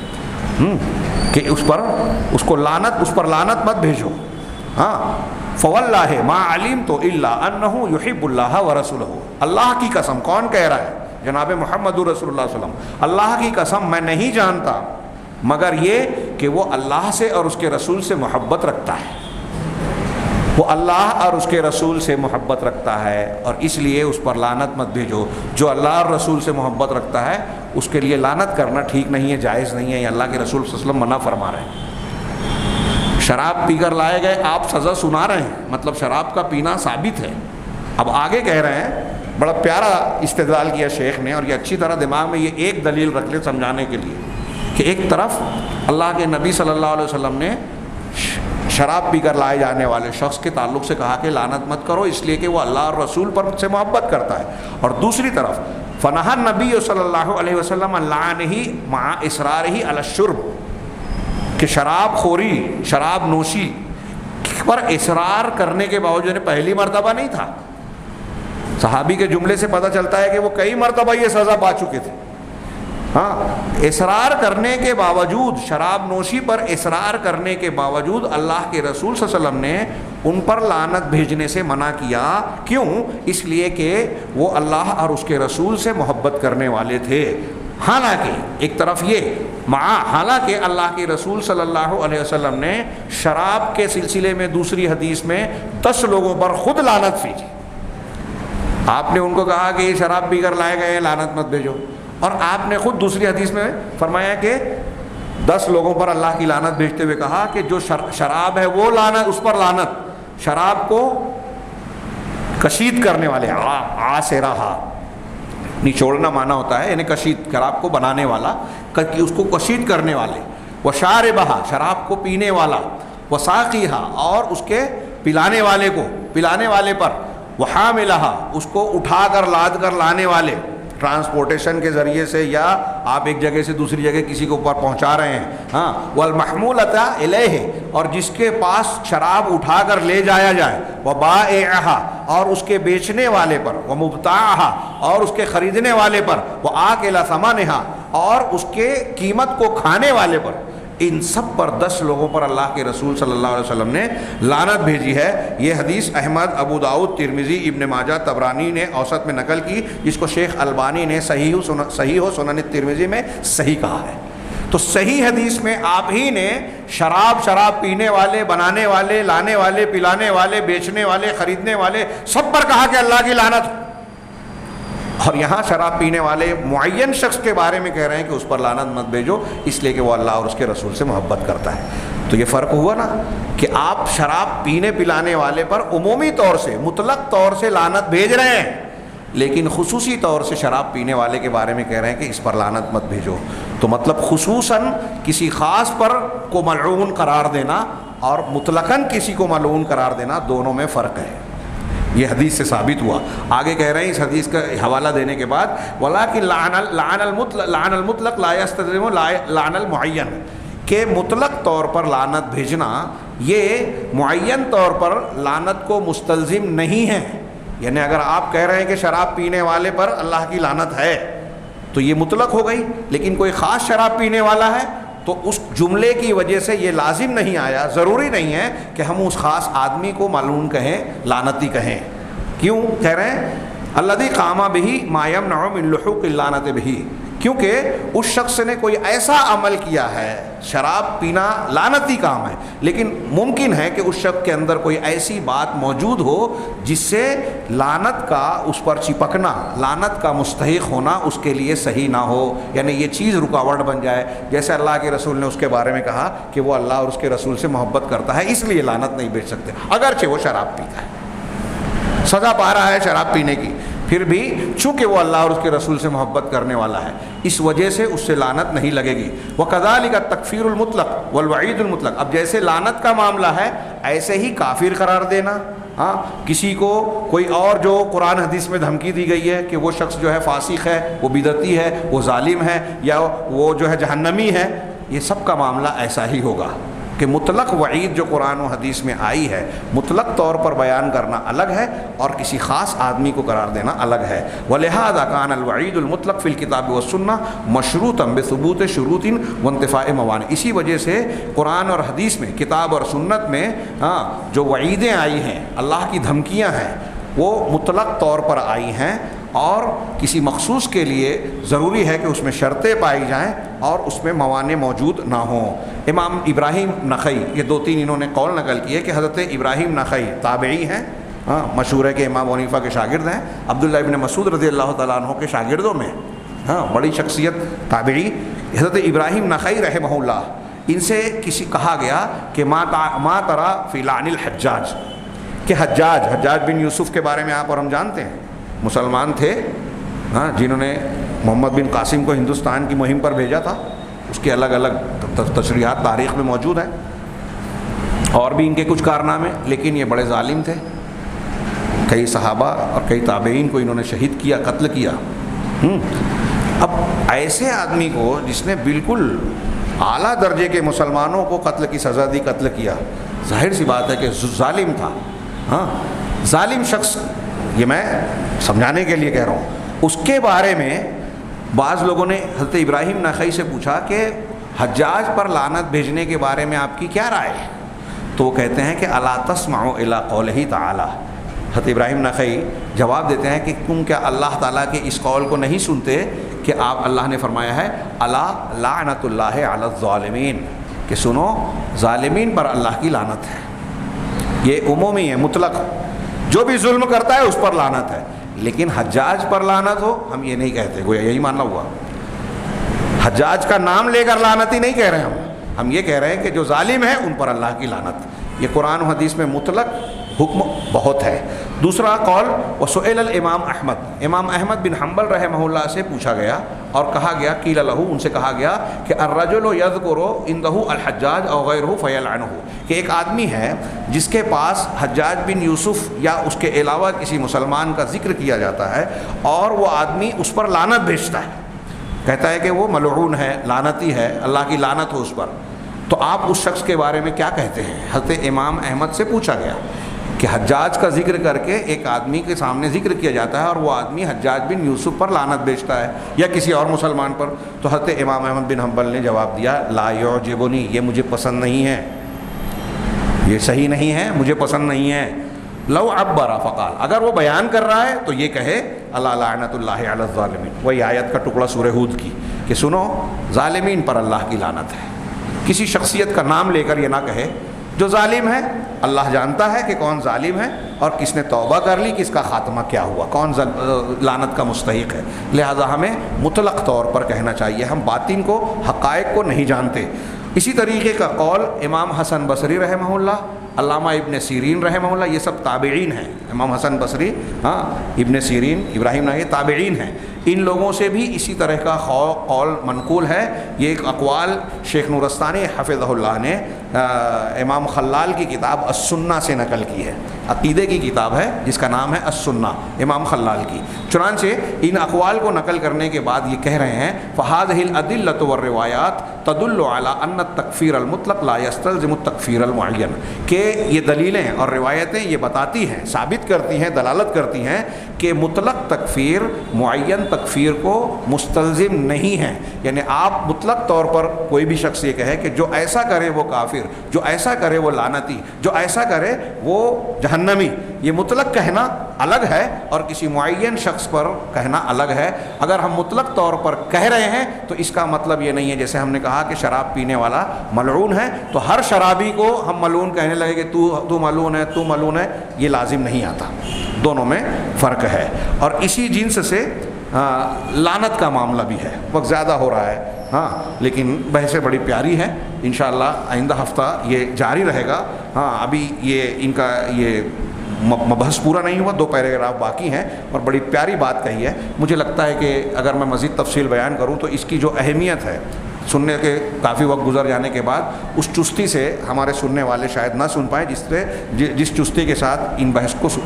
[SPEAKER 1] کہ اس پر لعنت مت بھیجو۔ فواللہ ما علمت الا انہ یحب اللہ ورسولہ، اللہ کی قسم، کون کہہ رہا ہے؟ جناب محمد رسول اللہ صلی اللہ علیہ وسلم، اللہ کی قسم میں نہیں جانتا مگر یہ کہ وہ اللہ سے اور اس کے رسول سے محبت رکھتا ہے۔ وہ اللہ اور اس کے رسول سے محبت رکھتا ہے اور اس لیے اس پر لعنت مت بھیجو۔ جو اللہ اور رسول سے محبت رکھتا ہے اس کے لیے لعنت کرنا ٹھیک نہیں ہے، جائز نہیں ہے، یہ اللہ کے رسول صلی اللہ علیہ وسلم منع فرما رہے ہیں۔ شراب پی کر لائے گئے، آپ سزا سنا رہے ہیں، مطلب شراب کا پینا ثابت ہے۔ اب آگے کہہ رہے ہیں، بڑا پیارا استدلال کیا شیخ نے، اور یہ اچھی طرح دماغ میں یہ ایک دلیل رکھ لے سمجھانے کے لیے کہ ایک طرف اللہ کے نبی صلی اللہ علیہ وسلم نے شراب پی کر لائے جانے والے شخص کے تعلق سے کہا کہ لعنت مت کرو، اس لیے کہ وہ اللہ اور رسول پر سے محبت کرتا ہے، اور دوسری طرف فنہى النبی صلی اللہ علیہ وسلم عن لعنہ مع اصرارہ علی الشرب، کہ شراب خوری، شراب نوشی پر اصرار کرنے کے باوجود، پہلی مرتبہ نہیں تھا، صحابی کے جملے سے پتہ چلتا ہے کہ وہ کئی مرتبہ یہ سزا پا چکے تھے، ہاں، اصرار کرنے کے باوجود، شراب نوشی پر اصرار کرنے کے باوجود اللہ کے رسول صلی اللہ علیہ وسلم نے ان پر لعنت بھیجنے سے منع کیا۔ کیوں؟ اس لیے کہ وہ اللہ اور اس کے رسول سے محبت کرنے والے تھے۔ حالانکہ ایک طرف یہ حالانکہ اللہ کے رسول صلی اللہ علیہ وسلم نے شراب کے سلسلے میں دوسری حدیث میں 10 لوگوں پر خود لعنت بھیجی۔ آپ نے ان کو کہا کہ یہ شراب پی کر لائے گئے، لعنت مت بھیجو، اور آپ نے خود دوسری حدیث میں فرمایا کہ 10 لوگوں پر اللہ کی لعنت بھیجتے ہوئے کہا کہ جو شراب ہے وہ لعنت، اس پر لعنت، شراب کو کشید کرنے والے، آسرہا نچوڑنا معنی ہوتا ہے، یعنی کشید، شراب کو بنانے والا، اس کو کشید کرنے والے، وشاربہا شراب کو پینے والا، وساقیہا اور اس کے پلانے والے کو، پلانے والے پر، وحاملہا اس کو اٹھا کر لاد کر لانے والے، ٹرانسپورٹیشن کے ذریعے سے، یا آپ ایک جگہ سے دوسری جگہ کسی کو اوپر پہنچا رہے ہیں، ہاں، والمحمولۃ الیہ اور جس کے پاس شراب اٹھا کر لے جایا جائے، وبائعہا اور اس کے بیچنے والے پر، ومبتاعہا اور اس کے خریدنے والے پر، وآکل ثمنہا اور اس کے قیمت کو کھانے والے پر، ان سب پر 10 لوگوں پر اللہ کے رسول صلی اللہ علیہ وسلم نے لعنت بھیجی ہے۔ یہ حدیث احمد، ابو داؤد، ترمذی، ابن ماجہ، طبرانی نے اوسط میں نقل کی، جس کو شیخ البانی نے صحیح و سنن ترمذی میں صحیح کہا ہے۔ تو صحیح حدیث میں آپ ہی نے شراب پینے والے، بنانے والے، لانے والے، پلانے والے، بیچنے والے، خریدنے والے، سب پر کہا کہ اللہ کی لعنت، اور یہاں شراب پینے والے معین شخص کے بارے میں کہہ رہے ہیں کہ اس پر لعنت مت بھیجو، اس لیے کہ وہ اللہ اور اس کے رسول سے محبت کرتا ہے۔ تو یہ فرق ہوا نا کہ آپ شراب پینے پلانے والے پر عمومی طور سے، مطلق طور سے لعنت بھیج رہے ہیں، لیکن خصوصی طور سے شراب پینے والے کے بارے میں کہہ رہے ہیں کہ اس پر لعنت مت بھیجو۔ تو مطلب خصوصاً کسی خاص پر کو ملعون قرار دینا اور مطلقاً کسی کو ملعون قرار دینا، دونوں میں فرق ہے۔ یہ حدیث سے ثابت ہوا۔ آگے کہہ رہے ہیں اس حدیث کا حوالہ دینے کے بعد، وَلَٰكِن لَعْنَ الْمُطْلَقْ لَا يَسْتَلْزِمُ لَعْنَ الْمُعَيَّنِ، کہ مطلق طور پر لعنت بھیجنا یہ معین طور پر لعنت کو مستلزم نہیں ہے۔ یعنی اگر آپ کہہ رہے ہیں کہ شراب پینے والے پر اللہ کی لعنت ہے تو یہ مطلق ہو گئی، لیکن کوئی خاص شراب پینے والا ہے تو اس جملے کی وجہ سے یہ لازم نہیں آیا، ضروری نہیں ہے کہ ہم اس خاص آدمی کو ملعون کہیں، لعنتی کہیں۔ کیوں کہہ رہے ہیں؟ الذی قام بہ ما یمنع من لحوق اللعنۃ بہ، کیونکہ اس شخص نے کوئی ایسا عمل کیا ہے، شراب پینا لعنتی کام ہے، لیکن ممکن ہے کہ اس شخص کے اندر کوئی ایسی بات موجود ہو جس سے لعنت کا اس پر چپکنا، لعنت کا مستحق ہونا اس کے لیے صحیح نہ ہو، یعنی یہ چیز رکاوٹ بن جائے۔ جیسے اللہ کے رسول نے اس کے بارے میں کہا کہ وہ اللہ اور اس کے رسول سے محبت کرتا ہے، اس لیے لعنت نہیں بھیج سکتے، اگرچہ وہ شراب پیتا ہے، سزا پا رہا ہے شراب پینے کی، پھر بھی چونکہ وہ اللہ اور اس کے رسول سے محبت کرنے والا ہے، اس وجہ سے اس سے لعنت نہیں لگے گی۔ وَكَذَلِكَ التَّكْفِيرُ الْمُطْلَقُ وَالْوَعِيدُ الْمُطْلَقُ، اب جیسے لعنت کا معاملہ ہے ایسے ہی کافر قرار دینا، ہاں، کسی کو کوئی اور جو قرآن حدیث میں دھمکی دی گئی ہے کہ وہ شخص جو ہے فاسق ہے، وہ بدعتی ہے، وہ ظالم ہے، یا وہ جو ہے جہنمی ہے، یہ سب کا معاملہ ایسا ہی ہوگا کہ مطلق وعید جو قرآن و حدیث میں آئی ہے مطلق طور پر بیان کرنا الگ ہے اور کسی خاص آدمی کو قرار دینا الگ ہے۔ وَلِهَذَا كَانَ الْوَعِيدُ الْمُطْلَقُ فِي الْكِتَابِ وَالسُّنَّةِ مَشْرُوطًا بِثُبُوتِ شُرُوطٍ وَانْتِفَاءِ مَوَانِعٍ، اسی وجہ سے قرآن اور حدیث میں، کتاب اور سنت میں جو وعیدیں آئی ہیں، اللہ کی دھمکیاں ہیں، وہ مطلق طور پر آئی ہیں اور کسی مخصوص کے لیے ضروری ہے کہ اس میں شرطیں پائی جائیں اور اس میں موانع موجود نہ ہوں۔ امام ابراہیم نخعی، یہ 2-3 انہوں نے قول نقل کیے کہ حضرت ابراہیم نخعی تابعی ہیں، مشہور ہے کہ امام حنیفہ کے شاگرد ہیں، عبداللہ ابن مسعود رضی اللہ تعالیٰ عنہ کے شاگردوں میں، بڑی شخصیت تابعی حضرت ابراہیم نخعی رحمہ اللہ، ان سے کہا گیا کہ ما ترا فی لعن الحجاج، کہ حجاج بن یوسف کے بارے میں آپ اور ہم جانتے ہیں، مسلمان تھے جنہوں نے محمد بن قاسم کو ہندوستان کی مہم پر بھیجا تھا، اس کے الگ الگ تشریحات تاریخ میں موجود ہیں، اور بھی ان کے کچھ کارنامے، لیکن یہ بڑے ظالم تھے، کئی صحابہ اور کئی تابعین کو انہوں نے شہید کیا، قتل کیا۔ اب ایسے آدمی کو جس نے بالکل اعلیٰ درجے کے مسلمانوں کو قتل کی سزا دی، قتل کیا، ظاہر سی بات ہے کہ ظالم تھا۔ ظالم شخص، یہ میں سمجھانے کے لیے کہہ رہا ہوں، اس کے بارے میں بعض لوگوں نے حضرت ابراہیم نخعی سے پوچھا کہ حجاج پر لعنت بھیجنے کے بارے میں آپ کی کیا رائے ہے؟ تو وہ کہتے ہیں کہ الا تسمعوا الی قولہ تعالی، حضرت ابراہیم نخعی جواب دیتے ہیں کہ تم کیا اللہ تعالیٰ کے اس قول کو نہیں سنتے کہ آپ، اللہ نے فرمایا ہے الا لعنت اللہ علی الظالمین، کہ سنو ظالمین پر اللہ کی لعنت ہے۔ یہ عمومی ہے، مطلق، جو بھی ظلم کرتا ہے اس پر لعنت ہے، لیکن حجاج پر لعنت ہو ہم یہ نہیں کہتے، گویا یہی ماننا ہوا۔ حجاج کا نام لے کر لعنت ہی نہیں کہہ رہے ہم یہ کہہ رہے ہیں کہ جو ظالم ہیں ان پر اللہ کی لعنت۔ یہ قرآن و حدیث میں مطلق حکم بہت ہے۔ دوسرا قول، وسئل الامام احمد، امام احمد بن حنبل رحمہ اللہ سے پوچھا گیا اور کہا گیا، قیل لہ، ان سے کہا گیا کہ الرجل یذکر عنده الحجاج او غیرہ فیلعنہ، کہ ایک آدمی ہے جس کے پاس حجاج بن یوسف یا اس کے علاوہ کسی مسلمان کا ذکر کیا جاتا ہے اور وہ آدمی اس پر لعنت بھیجتا ہے، کہتا ہے کہ وہ ملعون ہے، لعنتی ہے، اللہ کی لعنت ہو اس پر، تو آپ اس شخص کے بارے میں کیا کہتے ہیں؟ حضرت امام احمد سے پوچھا گیا کہ حجاج کا ذکر کر کے ایک آدمی کے سامنے ذکر کیا جاتا ہے اور وہ آدمی حجاج بن یوسف پر لعنت بیچتا ہے یا کسی اور مسلمان پر، تو حضرت امام احمد بن حنبل نے جواب دیا، لا یعجبنی، یہ مجھے پسند نہیں ہے، یہ صحیح نہیں ہے، مجھے پسند نہیں ہے۔ لو عبر فقال، اگر وہ بیان کر رہا ہے تو یہ کہے الا لعنت اللہ علی الظالمین، وہی آیت کا ٹکڑا سورہ ہود کی، کہ سنو ظالمین پر اللہ کی لعنت ہے۔ کسی شخصیت کا نام لے کر یہ نہ کہے، جو ظالم ہے اللہ جانتا ہے کہ کون ظالم ہے اور کس نے توبہ کر لی، کس کا خاتمہ کیا ہوا، کون لعنت کا مستحق ہے، لہذا ہمیں مطلق طور پر کہنا چاہیے، ہم باطن کو، حقائق کو نہیں جانتے۔ اسی طریقے کا قول امام حسن بصری رحمہ اللہ، علامہ ابن سیرین رحمہ اللہ، یہ سب تابعین ہیں، امام حسن بصری، ابن سیرین، ابراہیم نخعی تابعین ہیں، ان لوگوں سے بھی اسی طرح کا قول منقول ہے۔ یہ ایک اقوال شیخ نورستانی حفظہ اللہ نے امام خلال کی کتاب السنہ سے نقل کی ہے، عقیدے کی کتاب ہے جس کا نام ہے السنہ، امام خلال کی۔ چنانچہ ان اقوال کو نقل کرنے کے بعد یہ کہہ رہے ہیں، فَهَذِهِ الْأَدِلَّةُ وَالرِّوَایَاتُ تَدُلُّ عَلَىٰ أَنَّ التَّكْفِيرَ الْمُطْلَقَ لَا يَسْتَلْزِمُ التَّكْفِيرَ الْمُعَيَّنَ، کہ یہ دلیلیں اور روایتیں یہ بتاتی ہیں، ثابت کرتی ہیں، دلالت کرتی ہیں کہ مطلق تکفیر معین تکفیر کو مستلزم نہیں ہے، یعنی آپ مطلق طور پر کوئی بھی شخص یہ کہے کہ جو ایسا کرے وہ کافر، جو ایسا کرے وہ لعنتی، جو ایسا کرے وہ جہنمی، یہ مطلق کہنا الگ ہے اور کسی معین شخص پر کہنا الگ ہے۔ اگر ہم مطلق طور پر کہہ رہے ہیں تو اس کا مطلب یہ نہیں ہے، جیسے ہم نے کہا کہ شراب پینے والا ملعون ہے تو ہر شرابی کو ہم ملعون کہنے لگے کہ تو ملعون ہے، تو ملعون ہے، یہ لازم نہیں آتا، دونوں میں فرق ہے۔ اور اسی جنس سے لعنت کا معاملہ بھی ہے، وقت زیادہ ہو رہا ہے، لیکن بحثیں بڑی پیاری ہیں، انشاءاللہ آئندہ ہفتہ یہ جاری رہے گا۔ ابھی یہ ان کا یہ مبحث پورا نہیں ہوا، 2 پیراگراف باقی ہیں اور بڑی پیاری بات کہی ہے۔ مجھے لگتا ہے کہ اگر میں مزید تفصیل بیان کروں تو اس کی جو اہمیت ہے، سننے کے کافی وقت گزر جانے کے بعد اس چستی سے ہمارے سننے والے شاید نہ سن پائیں جس چستی کے ساتھ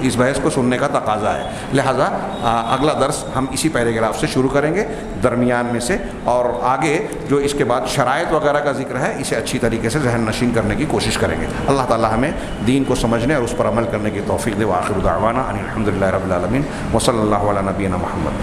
[SPEAKER 1] اس بحث کو سننے کا تقاضا ہے، لہٰذا اگلا درس ہم اسی پیراگراف سے شروع کریں گے درمیان میں سے، اور آگے جو اس کے بعد شرائط وغیرہ کا ذکر ہے اسے اچھی طریقے سے ذہن نشین کرنے کی کوشش کریں گے۔ اللہ تعالی ہمیں دین کو سمجھنے اور اس پر عمل کرنے کی توفیق دے۔ وآخر دعوانا ان الحمد للہ رب العالمین، وصلی اللہ علی نبینا محمد۔